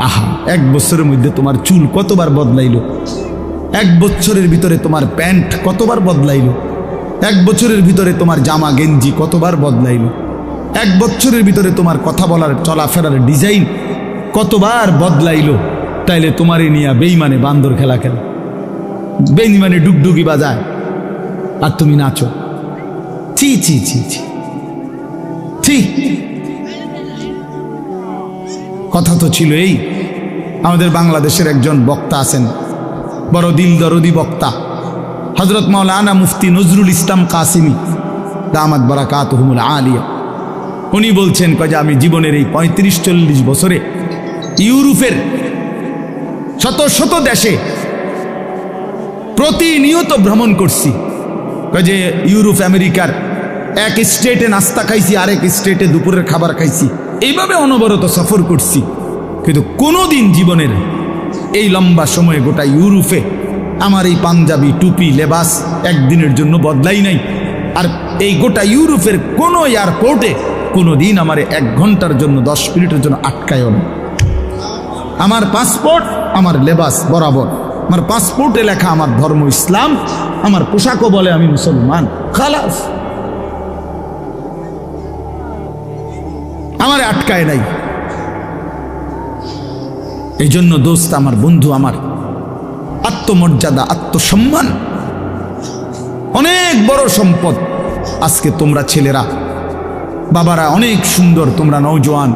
আহা, 1 বছরের মধ্যে তোমার চুল কতবার বদলাইল, 1 বছরের ভিতরে তোমার প্যান্ট কতবার বদলাইল, 1 বছরের ভিতরে তোমার জামা গেঞ্জি কতবার বদলাইল, 1 বছরের ভিতরে তোমার কথা বলার চলাফেরার ডিজাইন কতবার বদলাইল। তাইলে তোমারে নিয়া বেঈমানে বান্দর খেলা খেলা, বেঈমানে ডুগডুগি বাজায়, আর তুমি নাচো। ছি ছি ছি ছি ছি। কথা তো ছিল এই, আমাদের বাংলাদেশের একজন বক্তা আছেন, বড় দিল দরদি বক্তা, হযরত মাওলানা মুফতি নজরুল ইসলাম কাসিমি দামাত বারাকাতুহুমুল আলিয়া। উনি বলছেন যে আমি জীবনের এই 35-40 বছরে ইউরোপের শত শত দেশে প্রতিনিয়ত ভ্রমণ করছি। যে ইউরোপ আমেরিকার এক স্টেটে নাস্তা খাইছি, আরেক স্টেটে দুপুরের খাবার খাইছি, এইভাবে অনবরত সফর করছি। কিন্তু কোনোদিন জীবনের এই লম্বা সময়ে গোটা ইউরোপে আমার এই পাঞ্জাবি টুপি লেবাস একদিনের জন্য বদলাই নাই। আর এই গোটা ইউরোপের কোনো এয়ারপোর্টে কোনোদিন আমার 1 ঘন্টার জন্য 10 মিনিটের জন্য আটকায়ও না। আমার পাসপোর্ট আমার লেবাস বরাবর, আমার পাসপোর্টে লেখা আমার ধর্ম ইসলাম, আমার পোশাকও বলে আমি মুসলমান, খালাস, আমার আটকায় নাই। এই জন্য দোস্ত আমার, বন্ধু আমার, আত্মমর্যাদা আত্মসম্মান অনেক বড় সম্পদ। আজকে তোমরা ছেলেরা বাবারা অনেক সুন্দর, তোমরা নওজোয়ান,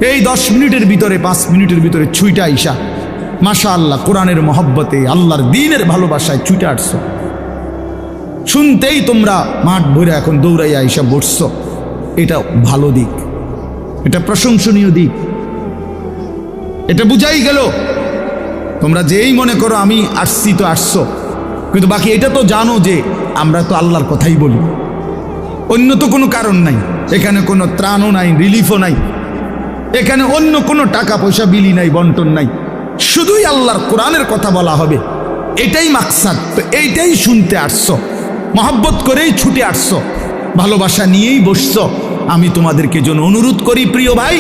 এই 10 মিনিটের ভিতরে 5 মিনিটের ভিতরে ছুইটা আইসা মাশাআল্লাহ কোরআনের মহব্বতে আল্লাহর দ্বীনের ভালোবাসায় ছুটে আসছো। শুনতেই তোমরা মাঠ ভরে এখন দৌড়াইয়া আইসা বসছো, এটা ভালো দিক, এটা প্রশংসনীয় দিক। এটা বুঝাই গেল তোমরা যেই মনে করো আমি আসছি তো আসছো, কিন্তু বাকি এটা তো জানো যে আমরা তো আল্লাহর কথাই বলি, অন্য তো কোনো কারণ নাই। এখানে কোনো ত্রাণও নাই, রিলিফও নাই, এখানে অন্য কোনো টাকা পয়সা বিলি নাই, বন্টন নাই, শুধুই আল্লাহর কোরআনের কথা বলা হবে, এটাই মাকসাদ। তো এইটাই শুনতে আসছো, মহব্বত করেই ছুটে আসছো, ভালোবাসা নিয়েই বসছো। আমি তোমাদেরকে জন্য অনুরোধ করি প্রিয় ভাই,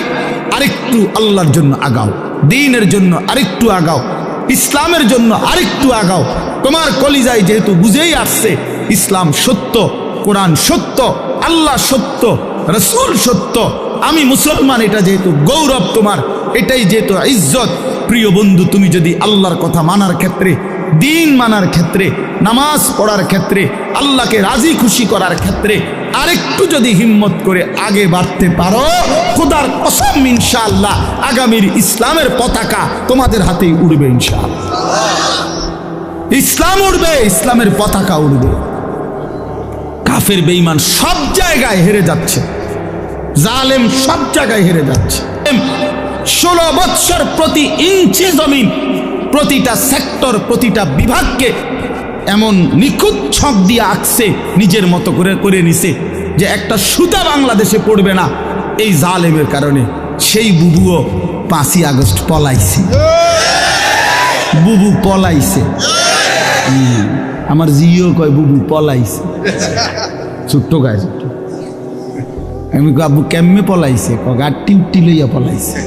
আরেকটু আল্লাহর জন্য আগাও, দ্বীনের জন্য আরেকটু আগাও, ইসলামের জন্য আরেকটু আগাও। তোমার কলিজায় যেহেতু বুঝেই আসছে ইসলাম সত্য, কোরআন সত্য, আল্লাহ সত্য, রসুল সত্য, আমি মুসলমান, এটা যেহেতু গৌরব তোমার, এটাই যেহেতু ইজ্জত। প্রিয় বন্ধু, তুমি যদি আল্লাহর কথা মানার ক্ষেত্রে, দ্বীন মানার ক্ষেত্রে, নামাজ পড়ার ক্ষেত্রে, আল্লাহকে রাজি খুশি করার ক্ষেত্রে আরেকটু যদি হিম্মত করে আগে বাড়তে পারো, খোদার কসম ইনশাআল্লাহ আগামীর ইসলামের পতাকা তোমাদের হাতেই উড়বে ইনশাআল্লাহ। ইসলাম উড়বে, ইসলামের পতাকা উড়বে। কাফের বেঈমান সব জায়গায় হেরে যাচ্ছে, জালেম সব জায়গায় হেরে যাচ্ছে। 16 বৎসর প্রতি ইঞ্চি জমিন, প্রতিটা সেক্টর, প্রতিটা বিভাগকে এমন নিখুঁত ছক দিয়ে আঁকছে, নিজের মতো করে নিছে যে একটা সুতা বাংলাদেশে পড়বে না এই জালেমের কারণে। সেই বুবুও 5ই আগস্ট পলাইছে, বুবু পলাইছে। আমার জিও কয় বুবু পলাইছে, ছোট্ট গায়ে ছোট্ট। আমি আবু কেমনে পলাইছে, গাড়ি উঠি লইয়া পলাইছে,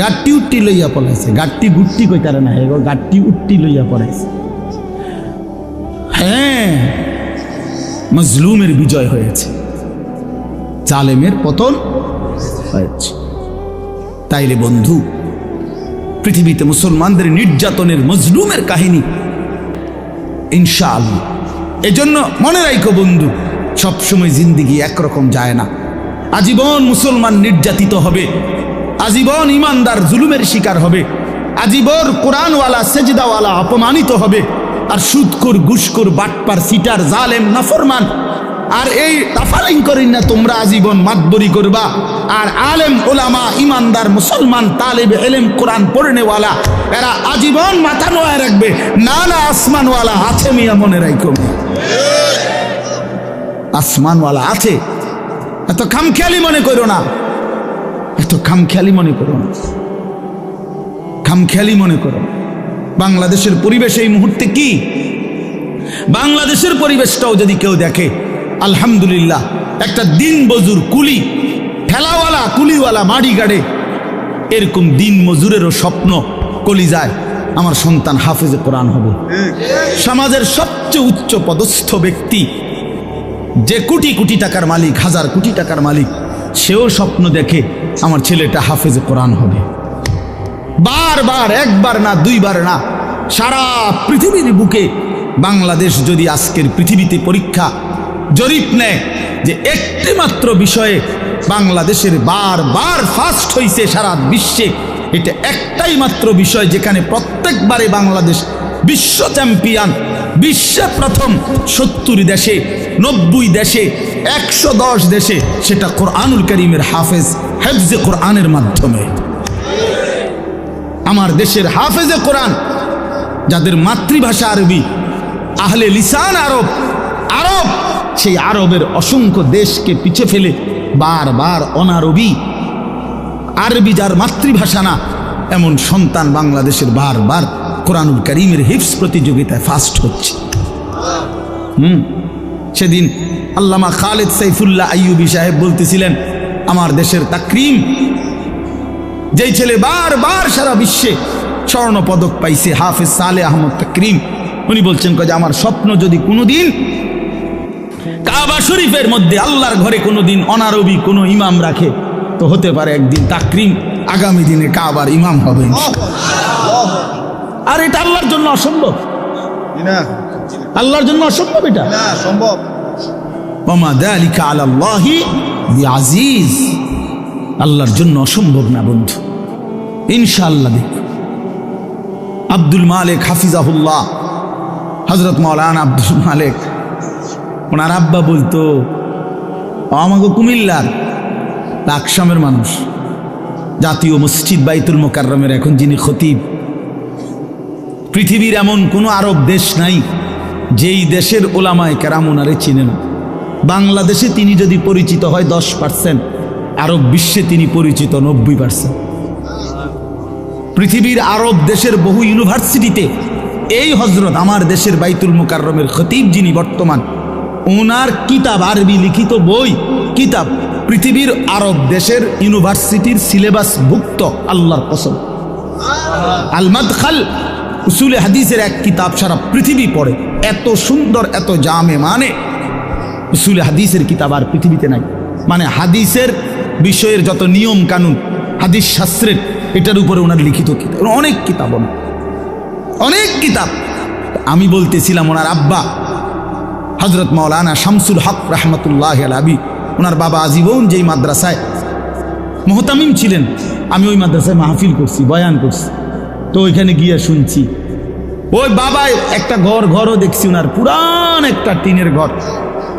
গাড়ি উঠি লইয়া পলাইছে, গাড়ি গুট্টি কই তারা না, গাড়ি উঠি লইয়া পলাইছে। হ্যাঁ, মজলুমের বিজয় হয়েছে, জালেমের পতন হয়েছে। তাইলে বন্ধু, পৃথিবীতে মুসলমানদের নির্যাতনের, মজলুমের কাহিনী ইনশাআল্লাহ। এজন্য মনে রাখো বন্ধু, সবসময় জিন্দিগি একরকম যায় না। আজীবন মুসলমান নির্যাতিত হবে, আজীবন ইমানদার জুলুমের শিকার হবে, আজীবন কোরআনওয়ালা সেজদাওয়ালা অপমানিত হবে, আর সুদখোর, ঘুষখোর, বাটপার, সিটার, জালেম, নাফরমান আর এই তাফালিং করেন না তোমরা আজীবন মাতবরি করবা। আর আলেম ওলামা ইমানদার মুসলমান তালেবে ইলম কোরআন পড়নেওয়ালা এরা আজীবন মাথা নোয়া রাখবে। না না, আসমানওয়ালা আছে মিয়া, মনে রাখো, আসমানওয়ালা আছে। এত খামখেয়ালি মনে করো না, এত খামখেয়ালি মনে করো না, খামখেয়ালি মনে করো। বাংলাদেশের পরিবেশ এই মুহূর্তে কি, বাংলাদেশের পরিবেশটাও যদি কেউ দেখে, আলহামদুলিল্লাহ, একটা দিন মজুর কুলি, ঠেলাওয়ালা, কুলিওয়ালা, মাড়ি গাড়ে, এরকম দিন মজুরেরও স্বপ্ন কলিজায় আমার সন্তান হাফেজে কোরআন হবে। সমাজের সবচেয়ে উচ্চ পদস্থ ব্যক্তি, যে কোটি কোটি টাকার মালিক, 1000 কোটি টাকার মালিক, সেও স্বপ্ন দেখে আমার ছেলেটা হাফেজে কোরআন হবে। বারবার, একবার না, দুইবার না, সারা পৃথিবীর বুকে বাংলাদেশ যদি আজকের পৃথিবীতে পরীক্ষা জরিপ নেয় যে একটি মাত্র বিষয়ে বাংলাদেশের বারবার ফার্স্ট হয়েছে সারা বিশ্বে, এটা একটাই মাত্র বিষয় যেখানে প্রত্যেকবারে বাংলাদেশ বিশ্ব চ্যাম্পিয়ন, বিশ্বে প্রথম 70 দেশে, 90 দেশে, 110 দেশে, সেটা কোরআনুল কারীমের হেফজে কোরআনের মাধ্যমে। আমার দেশের হাফেজে কোরআন, যাদের মাতৃভাষা আরবি, আহলে লিসান আরব, সেই আরবের অসংখ্য দেশকে পিছে ফেলে বারবার অনারবি, আরবি যার মাতৃভাষা না, এমন সন্তান বাংলাদেশের বারবার কোরআনুল কারীমের হিফজ প্রতিযোগিতায় ফার্স্ট হচ্ছে। সেদিন আল্লামা খালেদ সাইফুল্লাহ আইয়ুবী সাহেব বলতেছিলেন, আমার দেশের তাকরিম, যেই ছেলে বারবার সারা বিশ্বে স্বর্ণ পদক পাইছে, হাফেজ সালেহ আহমদ তাকরিম, উনি বলছেন যে আমার স্বপ্ন যদি কোনোদিন কাবা শরীফের মধ্যে আল্লাহর ঘরে কোনোদিন অনারবি কোনো ইমাম রাখে, তো হতে পারে একদিন তাকরিম আগামী দিনে কাবার ইমাম হবে। আর এটা আল্লাহর জন্য অসম্ভব, আল্লাহর জন্য অসম্ভব, এটা সম্ভব। ওমা যালিকা আলাল্লাহি বিআজিজ, আল্লাহর জন্য অসম্ভব না বন্ধু, ইনশাআল্লাহ। দেখো আব্দুল মালিক হাফিজাহুল্লাহ, হযরত মাওলানা আব্দুল মালিক, ওনার আব্বা বলতো, আমাকে কুমিল্লার লাকসামের মানুষ, জাতীয় মসজিদ বাইতুল মোকাররমের এখন যিনি খতিব, পৃথিবীর এমন কোনো আরব দেশ নাই যেই দেশের ওলামায়ে কেরাম ওনারে চিনে না। বাংলাদেশে তিনি যদি পরিচিত হয় 10%, আরব বিশ্বে তিনি পরিচিত 90%। পৃথিবীর আরব দেশের বহু ইউনিভার্সিটিতে এই হজরত আমার দেশের বাইতুল মোকাররমের খতিব যিনি বর্তমান, ওনার কিতাব, আরবি লিখিত বই, কিতাব পৃথিবীর আরব দেশের ইউনিভার্সিটির সিলেবাস ভুক্ত। আল্লাহর কসম, আল মাদখাল উসুলে হাদিসের এক কিতাব সারা পৃথিবী পড়ে, এত সুন্দর, এত জামে, মানে উসুলে হাদিসের কিতাব আর পৃথিবীতে নাই। মানে হাদিসের বিষয়ের যত নিয়ম কানুন, হাদিস শাস্ত্রের, এটার উপরে ওনার লিখিত কিতাব, অনেক কিতাব, অনেক কিতাব। আমি বলতেছিলাম, ওনার আব্বা হযরত মাওলানা শামসুল হক রাহমাতুল্লাহি আলাইহি, ওনার বাবা আজীবন যেই মাদ্রাসায় মুহতামিম ছিলেন, আমি ওই মাদ্রাসায় মাহফিল করছি, বয়ান করছি, তো ওইখানে গিয়ে শুনছি, ওই বাবাই একটা ঘরও দেখছি, ওনার পুরান একটা টিনের ঘর।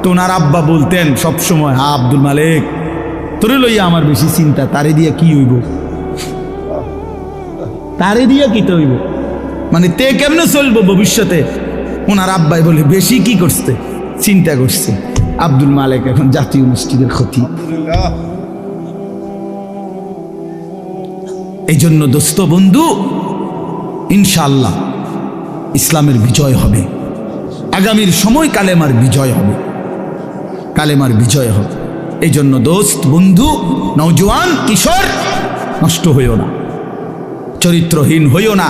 তো ওনার আব্বা বলতেন সবসময়, হ্যাঁ আব্দুল মালিক, তোরে লইয়া আমার বেশি চিন্তা, তারে দিয়া কি হইব, তারে দিয়া কিতে হইব, মানে তে কেমনে চলবো ভবিষ্যতে। ওনার আব্বাই বলে, বেশি কি করছে, চিন্তা করছে। আব্দুল মালিক এখন জাতীয় মসজিদের খতিব। এই জন্য দোস্ত বন্ধু, ইনশাআল্লাহ ইসলামের বিজয় হবে, আগামীর সময় কালেমার বিজয় হবে, কালেমার বিজয় হবে। এই জন্য দোস্ত বন্ধু, নওজোয়ান কিশোর, নষ্ট হইও না, চরিত্রহীন হইও না।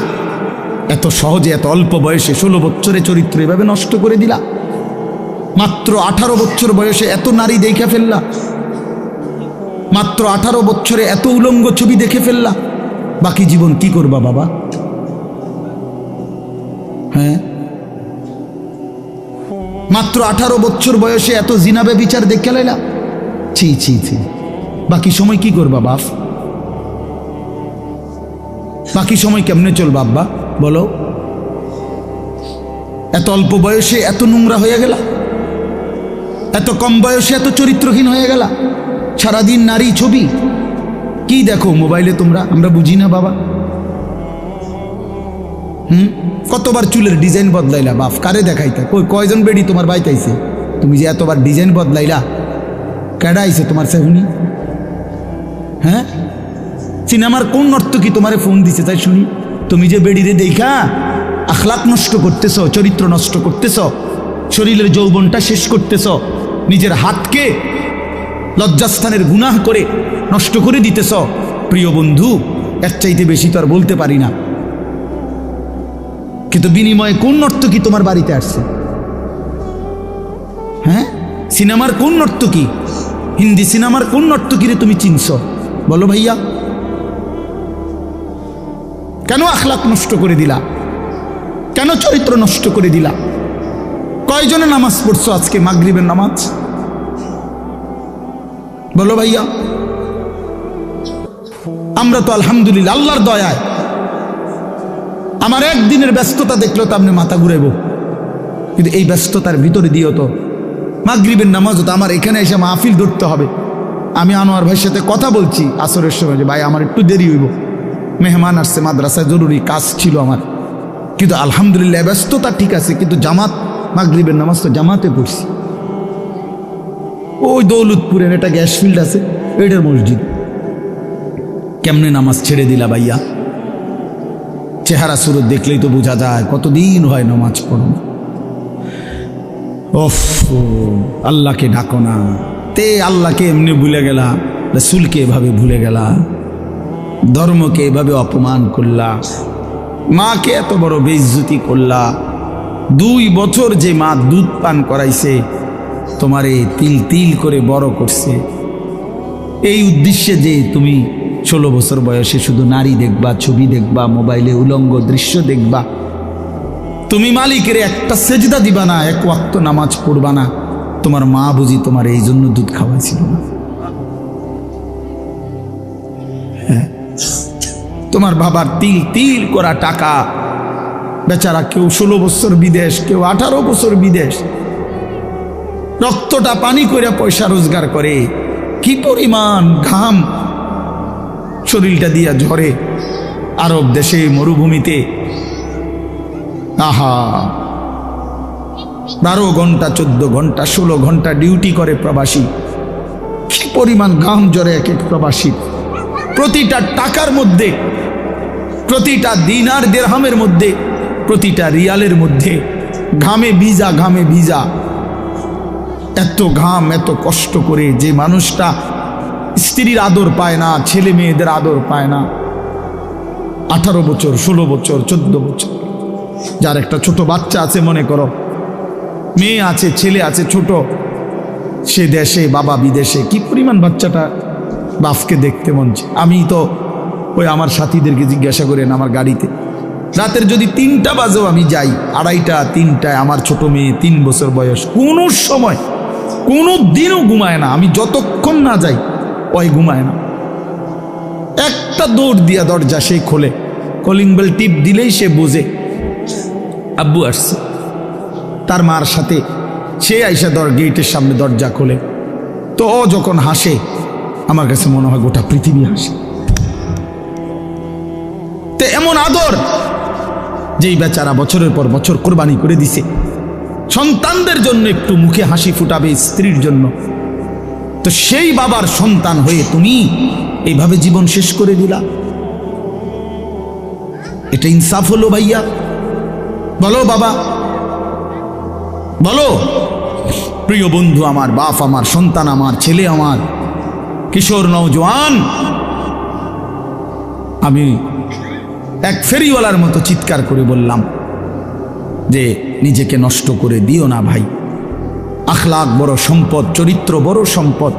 এত সহজে, এত অল্প বয়সে 16 বছরে চরিত্র এভাবে নষ্ট করে দিলা, মাত্র 18 বছর বয়সে এত নারী দেখে ফেললা, মাত্র 18 বছরে এত উলঙ্গ ছবি দেখে ফেললা, বাকি জীবন কি করবা বাবা? হ্যাঁ, মাত্র 18 বছর বয়সে এত জিনা ব্যভিচার দেখে লাইলা, ছি ছি ছি, বাকি সময় কি করবা বাপ? বাকি সময় কেমনে চলবা আব্বা বলো? এত অল্প বয়সে এত নোংরা হয়ে গেলা, এত কম বয়সে এত চরিত্রহীন হয়ে গেলা, সারাদিন নারী ছবি কি দেখো মোবাইলে তোমরা, আমরা বুঝি না বাবা। কতবার চুলের ডিজাইন বদলাইলা বাপ, কারে দেখাইতা? কয়জন বেডি তোমার বাইতাইছে? তুমি যে এতবার ডিজাইন বদলাইলা, কেডা আইছে তোমার সেহুনি? হ্যাঁ, সিনেমার কোন নর্তকী তোমারে ফোন দিছে তাই শুনি? তুমি যে বেডিরে দেখা আখলাক নষ্ট করতেছ, চরিত্র নষ্ট করতেছ, শরীরের যৌবনটা শেষ করতেছ, নিজের হাতকে লজ্জাস্থানের গুনাহ করে নষ্ট করে দিতেছ। প্রিয় বন্ধু, এর চাইতে বেশি তো আর বলতে পারি না, কিন্তু বিনিময়ে কোন নর্তকী তোমার বাড়িতে আসছে? হ্যাঁ, সিনেমার কোন নর্তকী, হিন্দি সিনেমার কোন নর্তকীরে তুমি চিনছ বলো ভাইয়া? কেন আখলাক নষ্ট করে দিলা? কেন চরিত্র নষ্ট করে দিলা? কয়জনে নামাজ পড়ছো আজকে মাগরিবের নামাজ বলো ভাইয়া? আমরা তো আলহামদুলিল্লাহ আল্লাহর দয়ায় আমার একদিনের ব্যস্ততা দেখলেও তো আপনি মাথা ঘুরাইব, কিন্তু এই ব্যস্ততার ভিতরে দিও তো মাগরিবের নামাজও তো আমার এখানে এসে মাহফিল ধরতে হবে। আমি আনোয়ার ভাইয়ের সাথে কথা বলছি আসরের সময় যে ভাই আমার একটু দেরি হইব, মেহমান আসছে, মাদ্রাসায় জরুরি কাজ ছিল আমার, কিন্তু আলহামদুলিল্লাহ ব্যস্ততা ঠিক আছে, কিন্তু জামাত মাগরিবের নামাজ তো জামাতে পড়ছি। ওই দৌলতপুরের একটা গ্যাস ফিল্ড আছে, ওইটার মসজিদ। কেমনে নামাজ ছেড়ে দিলা ভাইয়া? চেহারা সুরত দেখলেই তো বোঝা যায় কতদিন হয় নামাজ পড়ো। ওফ, আল্লাহকে ডাকো না। তে আল্লাহকে এমনি ভুলে গেলা, রাসূলকে এভাবে ভুলে গেলা, ধর্মকে এভাবে অপমান করলা, মাকে এত বড় বেইজ্জতি করলা। 2 বছর যে মা দুধ পান করাইছে, তোমারে তিল তিল করে বড় করছে, এই উদ্দেশ্যে যে তুমি 16 বছর বয়সে শুধু নারী দেখবা, ছবি দেখবা, মোবাইলে উলঙ্গ দৃশ্য দেখবা, তুমি মালিকের একটা সেজদা দিবা না, 1 ওয়াক্ত নামাজ পড়বা না, তোমার মা বুঝি তোমার এই জন্য দুধ খাওয়াইছিল না? হ্যাঁ, তোমার বাবার তিল তিল করা টাকা, বেচারা কেউ 16 বছর বিদেশ, কেউ 18 বছর বিদেশ, রক্তটা পানি করে পয়সা রোজগার করে, কি পরিমাণ ঘাম শরীরটা দিয়া ঝরে আরব দেশে মরুভূমিতে। আহা, 12 ঘন্টা 14 ঘন্টা 16 ঘন্টা ডিউটি করে প্রবাসী, কি পরিমাণ ঘাম ঝরে এক এক প্রবাসী। প্রতিটা টাকার মধ্যে, প্রতিটা দিনার দিরহামের মধ্যে, প্রতিটা রিয়ালের মধ্যে ঘামে ভিজা, ঘামে ভিজা। এত ঘাম, এত কষ্ট করে যে মানুষটা স্ত্রীর আদর পায় না, ছেলে মেয়েদের আদর পায় না, 18 বছর 16 বছর 14 বছর, যার একটা ছোট বাচ্চা আছে, মনে করো মেয়ে আছে, ছেলে আছে ছোট, সে দেশে, বাবা বিদেশে, কি পরিমাণ বাচ্চাটা বাপকে দেখতে মন চায়। আমি তো ওই আমার সাথীদেরকে জিজ্ঞাসা করেন, আমার গাড়িতে রাতের যদি 3টা বাজেও আমি যাই, 2:30 3টায়, আমার ছোট মেয়ে 3 বছর বয়স, কোনো সময় কোনো দিনও ঘুমায় না। আমি যতক্ষণ না যাই ওই ঘুমায় না। একটা দৌড় দিয়া দরজা সেই খোলে, কলিং বেল টিপ দিলেই সে বোঝে আব্বু আসছে। তার মার সাথে সে আইসা গেটের সামনে দরজা খোলে, তো ও যখন হাসে আমার কাছে মনে হয় গোটা পৃথিবী হাসে। তে এমন আদর যেই বেচারা বছরের পর বছর কোরবানি করে দিছে সন্তানদের জন্য, একটু মুখে হাসি ফুটাবে স্ত্রীর জন্য, তো সেই বাবার সন্তান হয়ে তুমি এইভাবে জীবন শেষ করে দিলা। এটা ইনসাফ হলো ভাইয়া? বলো বাবা, বলো। প্রিয় বন্ধু আমার, বাপ আমার, সন্তান আমার, ছেলে আমার, কিশোর নওজোয়ান, আমি এক ফেরিওয়ালার মতো চিৎকার করে বললাম যে নিজেকে নষ্ট করে দিও না ভাই। আখলাক বড় সম্পদ, চরিত্র বড় সম্পদ।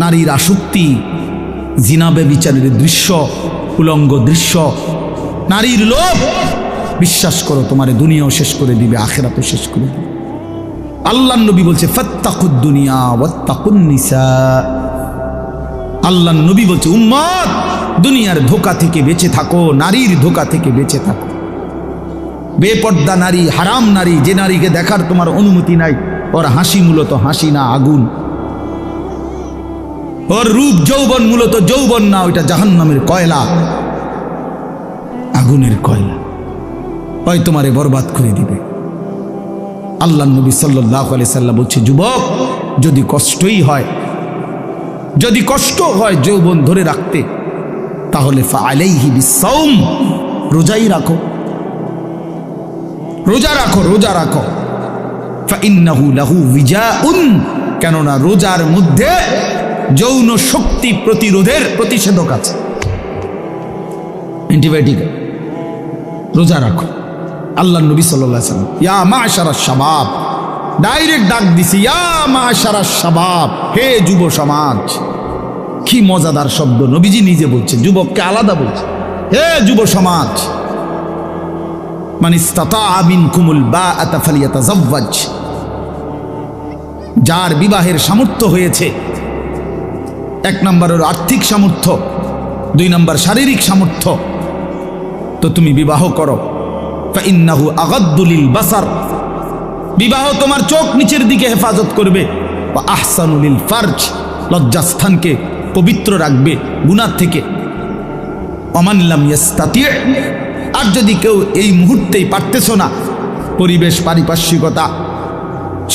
নারীর আসক্তি, জিনা ব্যভিচারের দৃশ্য, উলঙ্গ দৃশ্য, নারীর লোভ, বিশ্বাস করো তোমার দুনিয়াও শেষ করে দিবে, আখিরাতও শেষ করে দিবে। আল্লাহর নবী বলছে ফাত্তাকুদ দুনিয়া ওয়াত্তাকুন নিসা। আল্লাহর নবী বলছে উম্মত, দুনিয়ার ধোঁকা থেকে বেঁচে থাকো, নারীর ধোঁকা থেকে বেঁচে থাকো। বেপর্দা নারী, হারাম নারী, যে নারীকে দেখার তোমার অনুমতি নাই, ওর হাসি মূলত হাসি না, আগুন। ওর রূপ যৌবন মূলত যৌবন না, ওইটা জাহান্নামের কয়লা, আগুনের কয়লা, ওই তোমারে বরবাদ করে দিবে। আল্লাহর নবী সাল্লাল্লাহু আলাইহি সাল্লাম বলছে যুবক, যদি কষ্টই হয়, যদি কষ্ট হয় যৌবন ধরে রাখতে, তাহলে ফাআলাইহি বিসসাওম, রোজাই রাখো, রোজা রাখো, রোজা রাখো। ফাইন্নাহু লাহু বিজাউন, কেননা রোজার মধ্যে যৌন শক্তি প্রতিরোধের প্রতিষেধক আছে, অ্যান্টিবায়োটিক। রোজা রাখো। আল্লাহ নবী সাল্লাল্লাহু আলাইহি ওয়াসাল্লাম ইয়া মাশারাশ শাবাব, ডাইরেক্ট ডাক দিছি, ইয়া মাশারাশ শাবাব, হে যুব সমাজ। কি মজাদার শব্দ, নবীজি নিজে বলছে, যুবককে আলাদা বলছে, হে যুব সমাজ। মান ইসতাতাআ মিনকুমুল বাআতা ফালিয়াতাযাওয়াজ, যার বিবাহের সামর্থ্য হয়েছে, 1 নম্বর হলো আর্থিক সামর্থ্য, 2 নম্বর শারীরিক সামর্থ্য, তো তুমি বিবাহ করো। ফাইন্নাহু আগাদ্দু লিল বাসার, বিবাহ তোমার চোখ নিচের দিকে হেফাজত করবে, ওয়া আহসানু লিল ফারজ, লজ্জাস্থানকে পবিত্র রাখবে গুনাহ থেকে। ওমান লাম ইয়াস্তাতি, আর যদি কেউ এই মুহূর্তেই পারতেছো না, পরিবেশ পারিপার্শ্বিকতা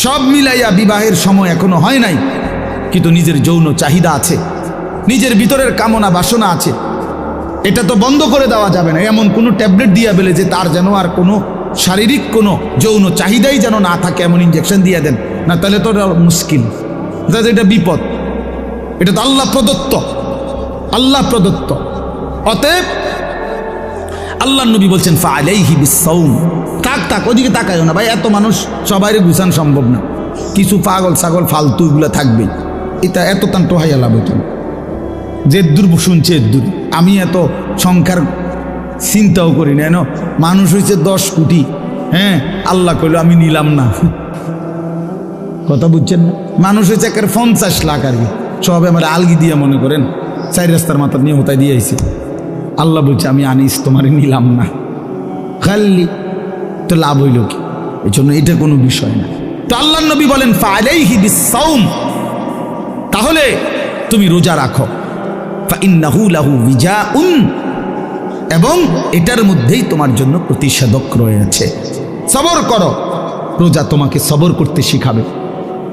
সব মিলাইয়া বিবাহের সময় এখনো হয় নাই, কিন্তু নিজের যৌন চাহিদা আছে, নিজের ভিতরের কামনা বাসনা আছে, এটা তো বন্ধ করে দেওয়া যাবে না। এমন কোনো ট্যাবলেট দিয়া বেলে যে তার যেন আর কোনো শারীরিক কোনো যৌন চাহিদাই যেন না থাকে, এমন ইঞ্জেকশন দিয়ে দেন না, তাহলে তো মুশকিল, এটা বিপদ। এটা তো আল্লাহ প্রদত্ত, আল্লাহ প্রদত্ত। অতএব আল্লাহ নবী বলছেন ফাআলাইহি বিসসাওম, তাক ওদিকে তাকায়ও না ভাই, এত মানুষ সবাইরে গুছান সম্ভব না, কিছু পাগল ছাগল ফালতু এগুলো থাকবেই, এটা এত তান টোহাইয়া লাভ হতো না। যে দূর শুনছে দূর, আমি এত সংখ্যার চিন্তাও করি না, এন মানুষ হয়েছে 10 কোটি, হ্যাঁ আল্লাহ কইল আমি নিলাম না, কথা বুঝছেন না? মানুষ হয়েছে একের 50 লাখ আর কি, সবে আমার আলগি দিয়ে মনে করেন 4 রাস্তার মাথার নিয়ে হতায় দিয়ে আইছে, আল্লাহ বলছে আমি আনিস তোমারে নিলাম না, খালি তো লাভ হইল কি? এই জন্য এটা কোনো বিষয় না। তো আল্লাহ নবী বলেন ফাআলাইহি বিসসাওম, তাহলে তুমি রোজা রাখো, ফাইন্নাহু লাহু বিজাউন, এবং এটার মধ্যেই তোমার জন্য প্রতিষেধক রয়েছে। সবর করো, রোজা তোমাকে সবর করতে শিখাবে,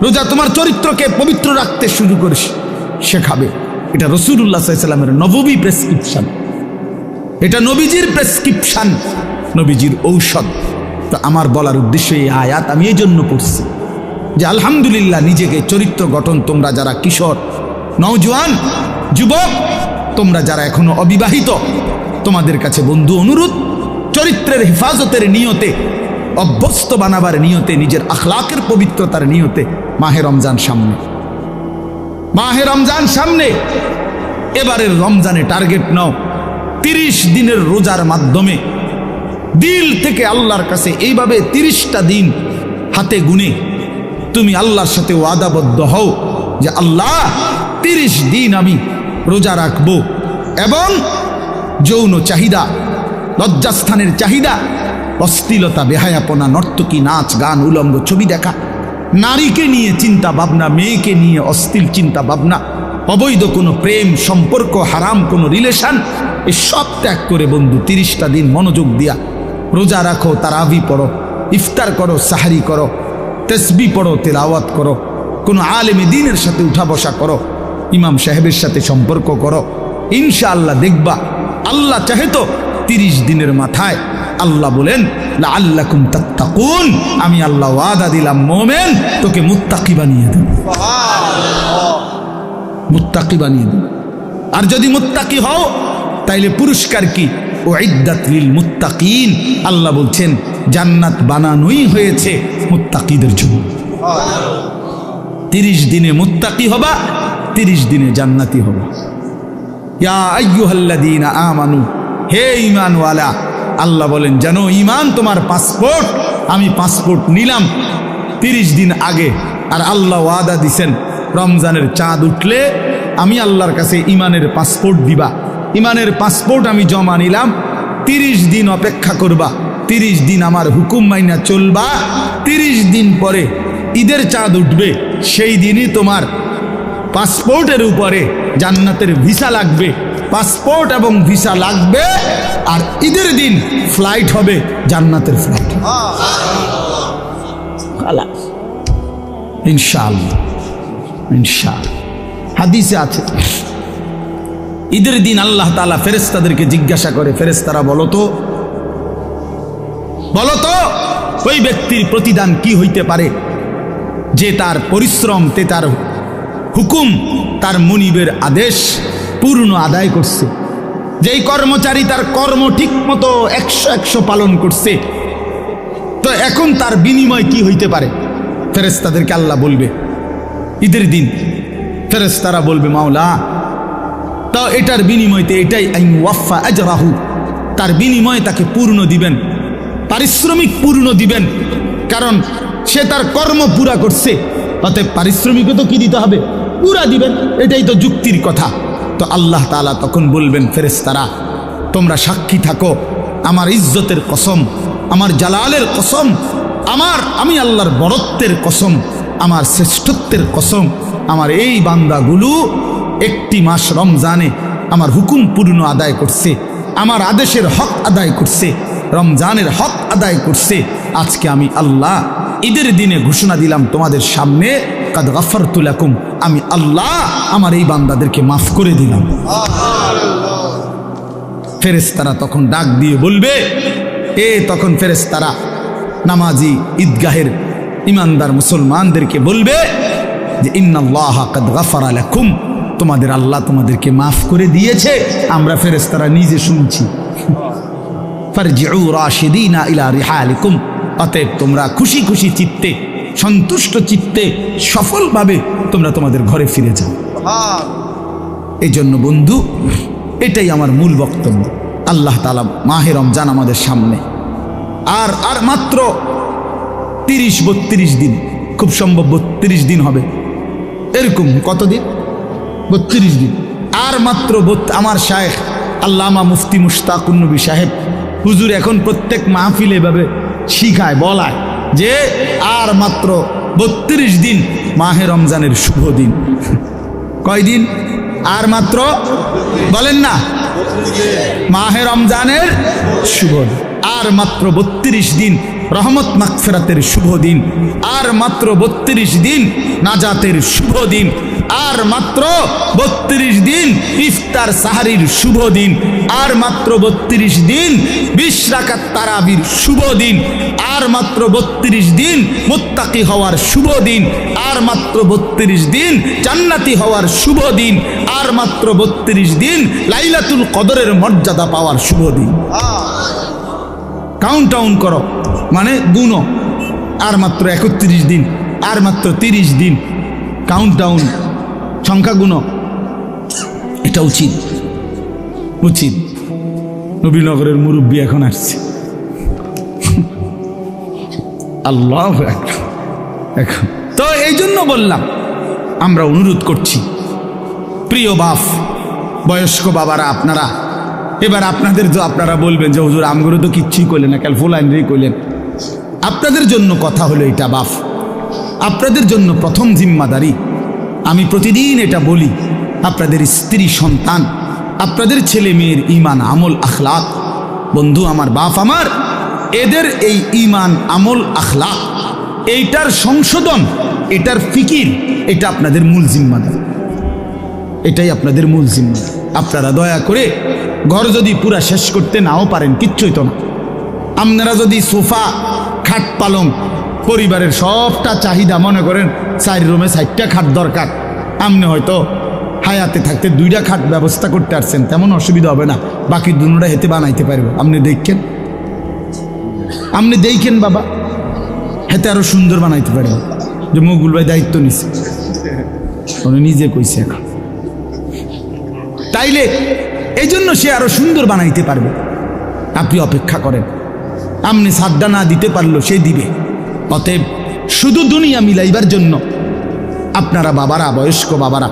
রোজা তোমার চরিত্রকে পবিত্র রাখতে শুরু করে শেখাবে। এটা রাসূলুল্লাহ সাল্লাল্লাহু আলাইহি ওয়াসাল্লামের নববী প্রেসক্রিপশন, এটা নবীজির প্রেসক্রিপশন, নবীজির ঔষধ। তো আমার বলার উদ্দেশ্য এই আয়াত আমি এই জন্য পড়ছি যে আলহামদুলিল্লাহ, নিজেকে চরিত্র গঠন, তোমরা যারা কিশোর, নওজোয়ান, যুবক, তোমরা যারা এখনো অবিবাহিত, তোমাদের কাছে বন্ধু অনুরোধ, চরিত্রের হেফাজতের নিয়তে, অভ্যস্ত বানাবার নিয়তে, নিজের আখলাকের পবিত্রতার নিয়তে মাহে রমজান সামনে, মাহে রমজান সামনে, এবারের রমজানে টার্গেট নাও 30 দিনের রোজার মাধ্যমে দিল থেকে আল্লাহর কাছে এইভাবে 30টা দিন হাতে গুনে তুমি আল্লাহর সাথে ওয়াদাবদ্ধ হও যে আল্লাহ 30 দিন আমি রোজা রাখবো, এবং যৌন চাহিদা, লজ্জাস্থানের চাহিদা, অশ্লীলতা, বেহায়াপনা, নর্তকী, নাচ গান, উলঙ্গ ছবি দেখা, নারীকে নিয়ে চিন্তা ভাবনা, মেয়েকে নিয়ে অশ্লীল চিন্তা ভাবনা, অবৈধ কোনো প্রেম সম্পর্ক, হারাম কোনো রিলেশন, এ সব ত্যাগ করে বন্ধু 30টা দিন মনোযোগ দিয়া রোজা রাখো, তারাবি পড়ো, ইফতার করো, সাহারি করো, তসবিহ পড়ো, তেলাওয়াত করো, কোনো আলেমে দ্বীনের সাথে উঠা বসা করো, ইমাম সাহেবের সাথে সম্পর্ক করো, ইনশাআল্লাহ দেখবা আল্লাহ চাহে তো 30 দিনের মাথায় আল্লাহ বলেন লাআল্লাকুম তাত্তাকুন, আমি আল্লাহ ওয়াদা দিলাম মোমেন তোকে মুত্তাকি বানিয়ে দেব, মুত্তাকি বানিয়ে দেব। আর যদি মুত্তাকি হও তাইলে পুরস্কার কি? উইদ্দাত লিল মুত্তাকিন, আল্লাহ বলছেন জান্নাত বানানোই হয়েছে মুত্তাকিদের জন্য। 30 দিনে মুত্তাকি হবা, 30 দিনে জান্নাতি হবা। ইয়া আইয়ুহাল্লাযীনা আমানু, হে ঈমানওয়ালা, আল্লাহ বলেন জানো ঈমান তোমার পাসপোর্ট, আমি পাসপোর্ট নিলাম 30 দিন আগে, আর আল্লাহ ওয়াদা দিছেন রমজানের চাঁদ উঠলে আমি আল্লাহর কাছে ঈমানের পাসপোর্ট দিবা, ঈমানের পাসপোর্ট আমি জমা নিলাম, 30 দিন অপেক্ষা করবা, 30 দিন আমার হুকুম মাইনা চলবা, 30 দিন পরে ঈদের চাঁদ উঠবে, সেই দিনই তোমার পাসপোর্টের উপরে জান্নাতের ভিসা লাগবে, পাসপোর্ট এবং ভিসা লাগবে, আর ঈদের দিন ফ্লাইট হবে জান্নাতের ফ্লাইট, ইনশাআল্লাহ, ইনশাআল্লাহ। হাদিসে আছে ঈদের দিন আল্লাহ তাআলা ফেরেশতাদেরকে জিজ্ঞাসা করে, ফেরেশতারা বলো তো ওই ব্যক্তির প্রতিদান কি হইতে পারে যে তার পরিশ্রম, তার হুকুম, তার মুনিবের আদেশ পূর্ণ আদায় করছে, যেই কর্মচারী তার কর্ম ঠিক মতো 100 পালন করছে, তো এখন তার বিনিময় কি হইতে পারে? ফেরেশতাদেরকে আল্লাহ বলবে ঈদের দিন, ফেরেশতারা বলবে মাওলা তো এটার বিনিময়তে এটাই আইন ওয়াফা আজরাহু, তার বিনিময় তাকে পূর্ণ দিবেন, পারিশ্রমিক পূর্ণ দিবেন, কারণ সে তার কর্ম পুরা করছে, অতএব পারিশ্রমিকও তো কি দিতে হবে? পুরা দিবেন, এটাই তো যুক্তির কথা। তো আল্লাহ তাআলা তখন বলবেন ফেরেশতারা তোমরা সাক্ষী থাকো, আমার ইজ্জতের কসম, আমার জালালের কসম, আমি আল্লাহর বরত্বের কসম, আমার শ্রেষ্ঠত্বের কসম, আমার এই বান্দাগুলো একটি মাস রমজানে আমার হুকুম পূর্ণ আদায় করছে, আমার আদেশের হক আদায় করছে, রমজানের হক আদায় করছে। আজকে আমি আল্লাহ ঈদের দিনে ঘোষণা দিলাম তোমাদের সামনে, কাদ গাফারতু লাকুম, আমি আল্লাহ আমার এই বান্দাদেরকে মাফ করে দিলাম। ফেরেশতারা তখন ডাক দিয়ে বলবে, তখন ফেরেশতারা নামাজি ঈদগাহের ইমানদার মুসলমানদেরকে বলবে যে ইন্নাল্লাহ কাদ গাফারা লাকুম, তোমাদের আল্লাহ তোমাদেরকে মাফ করে দিয়েছে। আমরা ফেরেশতারা নিজে শুনছি। ফারজিউ রাশিদিনা ইলা রিহালিকুম, অতএব তোমরা খুশি খুশি চিত্তে, সন্তুষ্ট চিত্তে, সফলভাবে তোমরা তোমাদের ঘরে ফিরে যাও। এই জন্য বন্ধু, এটাই আমার মূল বক্তব্য। আল্লাহ তাআলা মাহে রমজান আমাদের সামনে, আর মাত্র 30-32 দিন, খুব সম্ভব 32 দিন হবে, এরকম কতদিন, 32 দিন। আর মাত্র আমার শায়েখ আল্লামা মুফতি মুশতাকুন নবী সাহেব হুজুর এখন প্রত্যেক মাহফিলে এভাবে শিখায়, বলায় যে আর মাত্র 32 দিন মাহে রমজানের শুভ দিন। কয়দিন? আর মাত্র, বলেন না, মাহে রমজানের শুভ দিন। আর মাত্র 32 দিন রহমত মাগফিরাতের শুভ দিন। আর মাত্র 32 দিন নাজাতের শুভ দিন। আর মাত্র 32 দিন ইফতার সাহারির শুভ দিন। আর মাত্র 32 দিন 20 রাকাত তারাবির শুভ দিন। আর মাত্র 32 দিন মুত্তাকি হওয়ার শুভ দিন। আর মাত্র 32 দিন জান্নাতি হওয়ার শুভ দিন। আর মাত্র 32 দিন লাইলাতুল কদরের মর্যাদা পাওয়ার শুভ দিন। কাউন্ট ডাউন করো, মানে গুনো। আর মাত্র 31 দিন, আর মাত্র 30 দিন, কাউন্ট ডাউন, সংখ্যা গুনো। এটা উচিত, উচিত। নবীনগরের মুরব্বী এখন আসছে, আল্লাহু আকবার। এখন তো এই জন্য বললাম, আমরা অনুরোধ করছি, প্রিয় বাপ, বয়স্ক বাবারা, আপনারা এবার আপনাদের তো আপনারা বলবেন যে হুজুর আমগুলো তো কিচ্ছুই করলেন না, কাল ফুল আইনরেই করলেন। আপনাদের জন্য কথা হলো এটা বাপ, আপনাদের জন্য প্রথম জিম্মাদারি। আমি প্রতিদিন এটা বলি, আপনাদের স্ত্রী সন্তান, আপনাদের ছেলে মেয়ের ঈমান আমল আখলাক, বন্ধু আমার, বাপ আমার, এদের এই ঈমান আমল আখলাক, এইটার সংশোধন, এটার ফিকির, এটা আপনাদের মূল জিম্মাদারি। এটাই আপনাদের মূল জিম্মাদারি। আপনারা দয়া করে ঘর যদি পুরা শেষ করতে নাও পারেন, কিচ্ছুই তো না, আপনারা যদি সোফা, খাট, পালং, পরিবারের সবটা চাহিদা, মনে করেন 4 রুমে 4টা খাট দরকার, আপনি হয়তো হায়াতে থাকতে 2টা খাট ব্যবস্থা করতে পারছেন, তেমন অসুবিধা হবে না, বাকি দুটোটা হেতে বানাইতে পারবে। আপনি দেখেন বাবা, হেতে আরো সুন্দর বানাইতে পারবে। যে মকবুল ভাই দায়িত্ব নিছে, উনি নিজে কইছে এখন, তাইলে এই জন্য সে আরো সুন্দর বানাইতে পারবে। আপনি অপেক্ষা করেন, আপনি সাদ্দা না দিতে পারলো সে দিবে। অতএব শুধু দুনিয়া মিলাইবার জন্য আপনারা বাবারা, বয়স্ক বাবারা,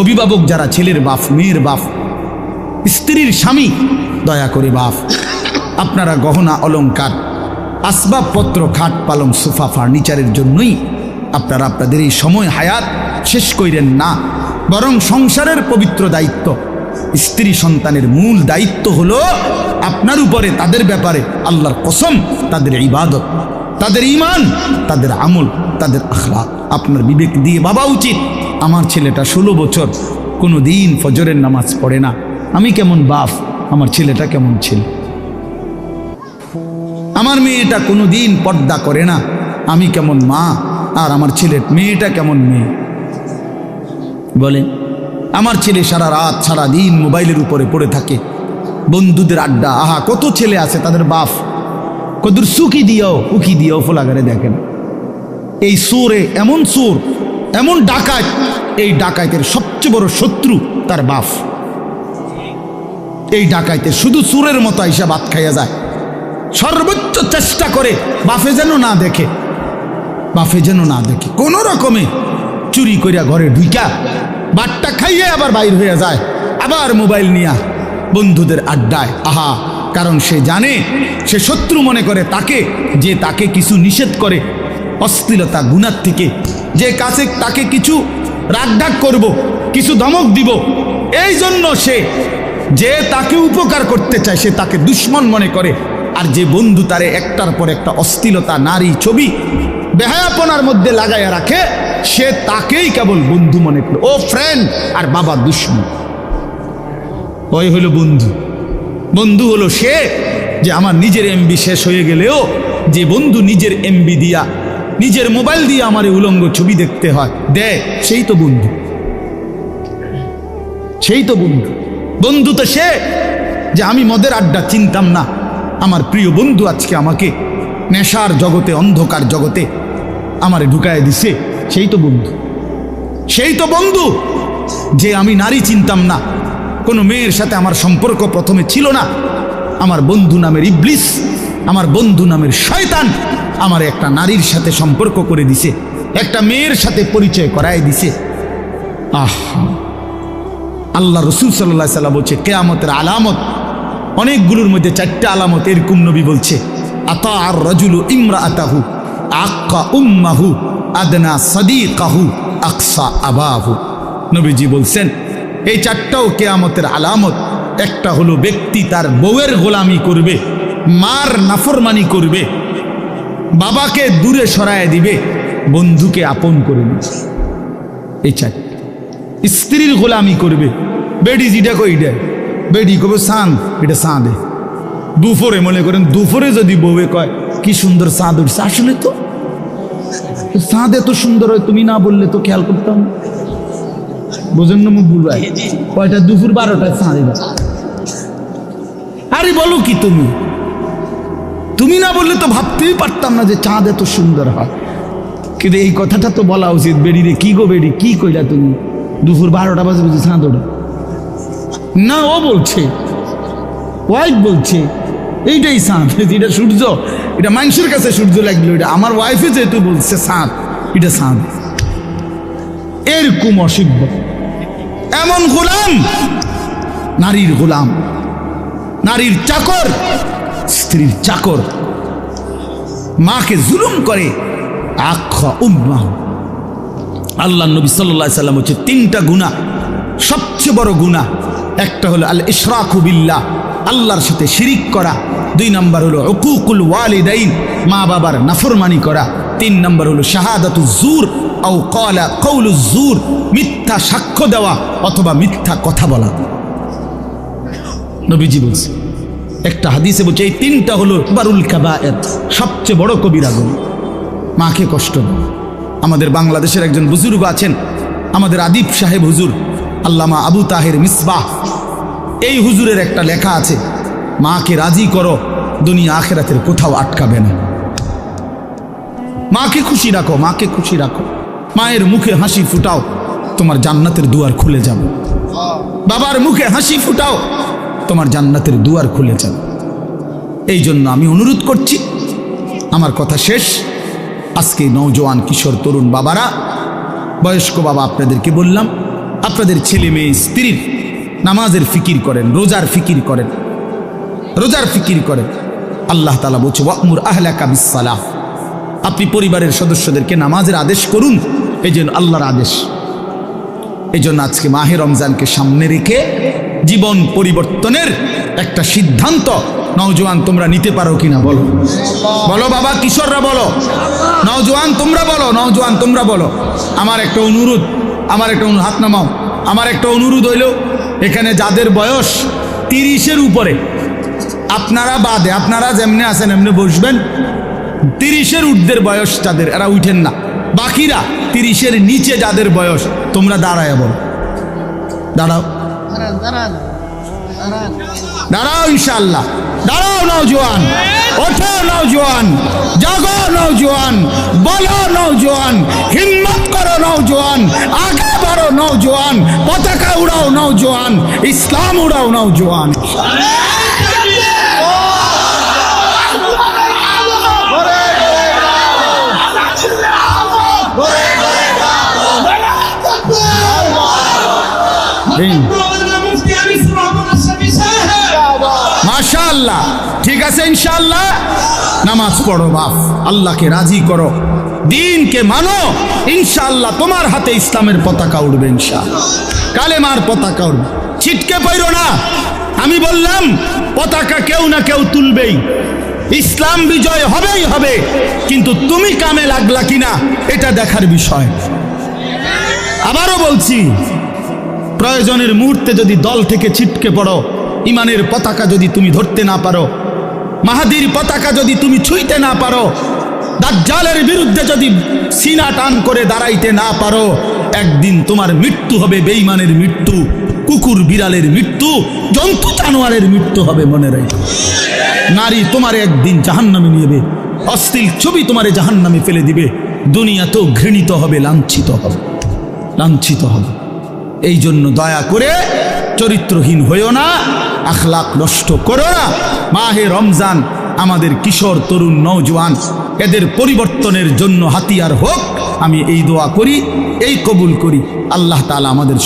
অভিভাবক যারা, ছেলের বাপ, মেয়ের বাপ, স্ত্রীর স্বামী, দয়া করে বাপ, আপনারা গহনা অলংকার, আসবাবপত্র, খাট, পালং, সোফা, ফার্নিচারের জন্যই আপনারা আপনাদের এই সময় হায়াত শেষ কইরেন না, বরং সংসারের পবিত্র দায়িত্ব, স্ত্রী সন্তানের মূল দায়িত্ব হলো আপনার উপরে, তাদের ব্যাপারে আল্লাহর কসম, তাদের ইবাদত, তাদের ঈমান, তাদের আমল, তাদের আখলাক আপনার বিবেক দিয়ে ভাবা উচিত। আমার ছেলেটা 16 বছর কোনো দিন ফজরের নামাজ পড়ে না, আমি কেমন বাপ, আমার ছেলেটা কেমন ছেলে। আমার মেয়েটা কোনো দিন পর্দা করে না, আমি কেমন মা, আর আমার ছেলের মেয়েটা কেমন মেয়ে। বলেন, আমার ছেলে সারা রাত সারা দিন মোবাইলের উপরে পড়ে থাকে, বন্ধুদের আড্ডা, আহা কত ছেলে আছে তাদের বাপ কদুর সুখি দিও উকি দিও ফোলাগারে দেখেন। এই সুরে এমন সুর, এমন ডাকাত, এই ডাকাতের সবচেয়ে বড় শত্রু তার বাপ। এই ডাকাইতে শুধু সুরের মতো আইসা ভাত খাইয়া যায়, সর্বোচ্চ চেষ্টা করে বাপে যেন না দেখে, বাপে যেন না দেখে, কোনো রকমে চুরি করিয়া ঘরে ঢুইকা বাটটা খাইয়ে আবার বাইর হইয়া যায়, আবার মোবাইল নিয়া বন্ধুদের আড্ডায়, আহা কারণ সে জানে, সে শত্রু মনে করে তাকে, যে তাকে কিছু নিষেধ করে অশ্লীলতা গুনার থেকে, যে কাছে তাকে কিছু রাগঢাক করব, কিছু ধমক দিব, এই জন্য সে যে তাকে উপকার করতে চায় সে তাকে দুশ্মন মনে করে। আর যে বন্ধু তারে একটার পর একটা অশ্লীলতা, নারী, ছবি, বেহায়াপনার মধ্যে লাগাইয়া রাখে, সে তাকেই কেবল বন্ধু মনে করে, ও ফ্রেন্ড, আর বাবা দুশ্মন। ওই হলো বন্ধু। বন্ধু হলো সে যে আমার নিজের এমবি শেষ হয়ে গেলেও যে বন্ধু নিজের এমবি দিয়া, নিজের মোবাইল দিয়ে আমার উলঙ্গ ছবি দেখতে হয় দেয়, সেই তো বন্ধু। সেই তো বন্ধু। বন্ধু তো সে যে আমি মদের আড্ডা চিনতাম না, আমার প্রিয় বন্ধু আজকে আমাকে নেশার জগতে, অন্ধকার জগতে আমারে ঢুকায় দিছে, সেই তো বন্ধু। সেই তো বন্ধু যে আমি নারী চিনতাম না, কোনো মেয়ের সাথে আমার সম্পর্ক প্রথমে ছিল না, আমার বন্ধু নামের ইবলিস, আমার বন্ধু নামের শয়তান আমার একটা নারীর সাথে সম্পর্ক করে দিছে, একটা মেয়ের সাথে পরিচয় করায় দিছে। আল্লাহ রসুল সাল্লাল্লাহু আলাইহি ওয়াসাল্লাম বলছে কিয়ামতের আলামত অনেকগুলোর মধ্যে 4টা আলামত এরকম নবী বলছে, আতা আর রাজুলু ইমরাআতাহু আক্কা উম্মাহু আদনা সাদিকাহু আকসা আবাহু। নবীজি বলছেন এই 4টাও কিয়ামতের আলামত। একটা হলো ব্যক্তি তার বউয়ের গোলামি করবে, মার নাফরমানি করবে, বাবাকে দূরে সরায় দিবে, বন্ধুকে আপন করে নিবে। এই 4। স্ত্রীর গোলামি করবে, বেডি যেটা কই দেয়, বেডি কবে সান, এটা সাঁদে। দুপুরে মনে করেন, দুপুরে যদি বউয়ে কয় কি সুন্দর চাঁদ উঠছে, আসলে তো চাঁদ এত সুন্দর হয়, তুমি না বললে তো খেয়াল করতাম। বোঝেন না মুখ বুড়াই, কয়টা দুপুর 12টায় চাঁদে। আরে বলো কি তুমি, তুমি না বললে তো ভাবতেই পারতাম না যে চাঁদ এত সুন্দর হয়। কিন্তু এই কথাটা তো বলা উচিত, বেডি রে, কি গো বেডি, কি কইলা তুমি, দুপুর 12টা বাজে বুঝি চাঁদ ওঠে না? ও বলছে, ওয়াইফ বলছে এইটাই চাঁদ, এটা সূর্য, এটা মানুষের কাছে সূর্য লাগলো, এটা আমার ওয়াইফে যেহেতু বলছে চাঁদ, এটা চাঁদ। এরকম অসভ্য, এমন গোলাম, নারীর গোলাম, নারীর চাকর, স্ত্রীর চাকর, মাকে জুলুম করে। আখ্যা উম্মাহ। আল্লাহ নবী সাল্লাল্লাহু আলাইহি ওয়াসাল্লাম হচ্ছে 3টা গুনাহ, সবচেয়ে বড় গুনাহ। একটা হলো আল ইশরাকু বিল্লাহ, আল্লাহর সাথে শিরিক করা। 2 নম্বর হলো উকুকুল ওয়ালিদাইন, মা বাবার নাফরমানি করা। 3 নম্বর হলো শাহাদাতুজ জুর আও ক্বালা কাউলুজ জুর, মিথ্যা সাক্ষ্য দেওয়া অথবা মিথ্যা কথা বলা। নবীজি বলছে, একটা হাদিসে বলছে এই 3টা হলো বারুল কাবায়ের, সবচেয়ে বড় কবিরা গুনাহ। মাকে কষ্ট দেওয়া। আমাদের বাংলাদেশের একজন বুজুর্গ আছেন, আমাদের আদিব সাহেব হুজুর, আল্লামা আবু তাহের মিসবাহ, এই হুজুরের একটা লেখা আছে, মাকে রাজি করো, দুনিয়া আখেরাতের কোথাও আটকাবে না। মাকে খুশি রাখো, মাকে খুশি রাখো, মায়ের মুখে হাসি ফুটাও, তোমার জান্নাতের দুয়ার খুলে যাবে। বাবার মুখে হাসি ফুটাও, তোমার জান্নাতের দুয়ার খুলে যাবে। এই জন্য আমি অনুরোধ করছি, আমার কথা শেষ। আজকে নওজোয়ান কিশোর তরুণ বাবারা, বয়স্ক বাবা, আপনাদেরকে বললাম, আপনাদের ছেলে মেয়ে স্ত্রীর নামাজের ফিকির করেন, রোজার ফিকির করেন, রোজার ফিকির করেন। আল্লাহ তাআলা বলছে ওয়া'মুর আহলাকা বিস-সালাহ, আপনি পরিবারের সদস্যদেরকে নামাজের আদেশ করুন। এই জন্য আল্লাহর আদেশ। এই জন্য আজকে মাহে রমজানকে সামনে রেখে জীবন পরিবর্তনের একটা সিদ্ধান্ত নওজোয়ান তোমরা নিতে পারো কিনা বলো? বলো বাবা, কিশোররা বলো, নওজোয়ান তোমরা বলো, নওজোয়ান তোমরা বলো। আমার একটা অনুরোধ, হাত নামাও। আমার একটা অনুরোধ হইল, এখানে যাদের বয়স 30-এর উপরে, আপনারা বাদে, আপনারা যেমনি আছেন এমনি বসবেন। 30-এর ঊর্ধ্বের বয়স যাদের, এরা উঠেন না। বাকিরা 30-এর নিচে যাদের বয়স, তোমরা দাঁড়ায় বলো, দাঁড়াও, দাঁড়াও, ইনশাআল্লাহ দাঁড়াও। নওজোয়ান ওঠো, নওজোয়ান জাগো, নওজোয়ান বলো, নওজোয়ান হিম্মত করো, নওজোয়ান আগে বাড়ো, নওজোয়ান পতাকা উড়াও, নওজোয়ান ইসলাম উড়াও, নওজোয়ান। মাশাআল্লাহ। ইনশাআল্লাহ? ঠিক আছে ইনশাআল্লাহ। নামাজ পড়ো বাপ, আল্লাহকে রাজি করো, দিনকে মানো, ইনশাআল্লাহ তোমার হাতে ইসলামের পতাকা উঠবে, ইনশাআল্লাহ কালেমার পতাকা উঠবে। ছিটকে পড়ো না। আমি বললাম পতাকা কেউ না কেউ তুলবেই, ইসলাম বিজয় হবেই হবে, কিন্তু তুমি কামে লাগলা কিনা এটা দেখার বিষয়। আবারও বলছি, প্রয়োজনের মুহূর্তে যদি দল থেকে ছিটকে পড়ো, ইমানের পতাকা যদি তুমি ধরতে না পারো, মাহাদির পতাকা যদি তুমি ছুঁইতে না পারো, দাজ্জালের বিরুদ্ধে যদি সিনা টান করে দাঁড়াইতে না পারো, একদিন তোমার মৃত্যু হবে বেঈমানের মৃত্যু, কুকুর বিড়ালের মৃত্যু, জন্তু জানোয়ারের মৃত্যু হবে, মনে রাখো। নারী তোমারে একদিন জাহান্নামে নিয়ে, অশ্লীল ছবি তোমারে জাহান্নামে ফেলে দিবে, দুনিয়াতেও ঘৃণিত হবে, লাঞ্ছিত হবে, লাঞ্ছিত হবে। এই জন্য দয়া করে চরিত্রহীন হইও না, আখলাক নষ্ট করো না। মাহে রমজান আমাদের কিশোর তরুণ নওজোয়ান এদের পরিবর্তনের জন্য হাতিয়ার হোক, আমি এই দোয়া করি, এই কবুল করি। আল্লাহ তাআলা আমাদের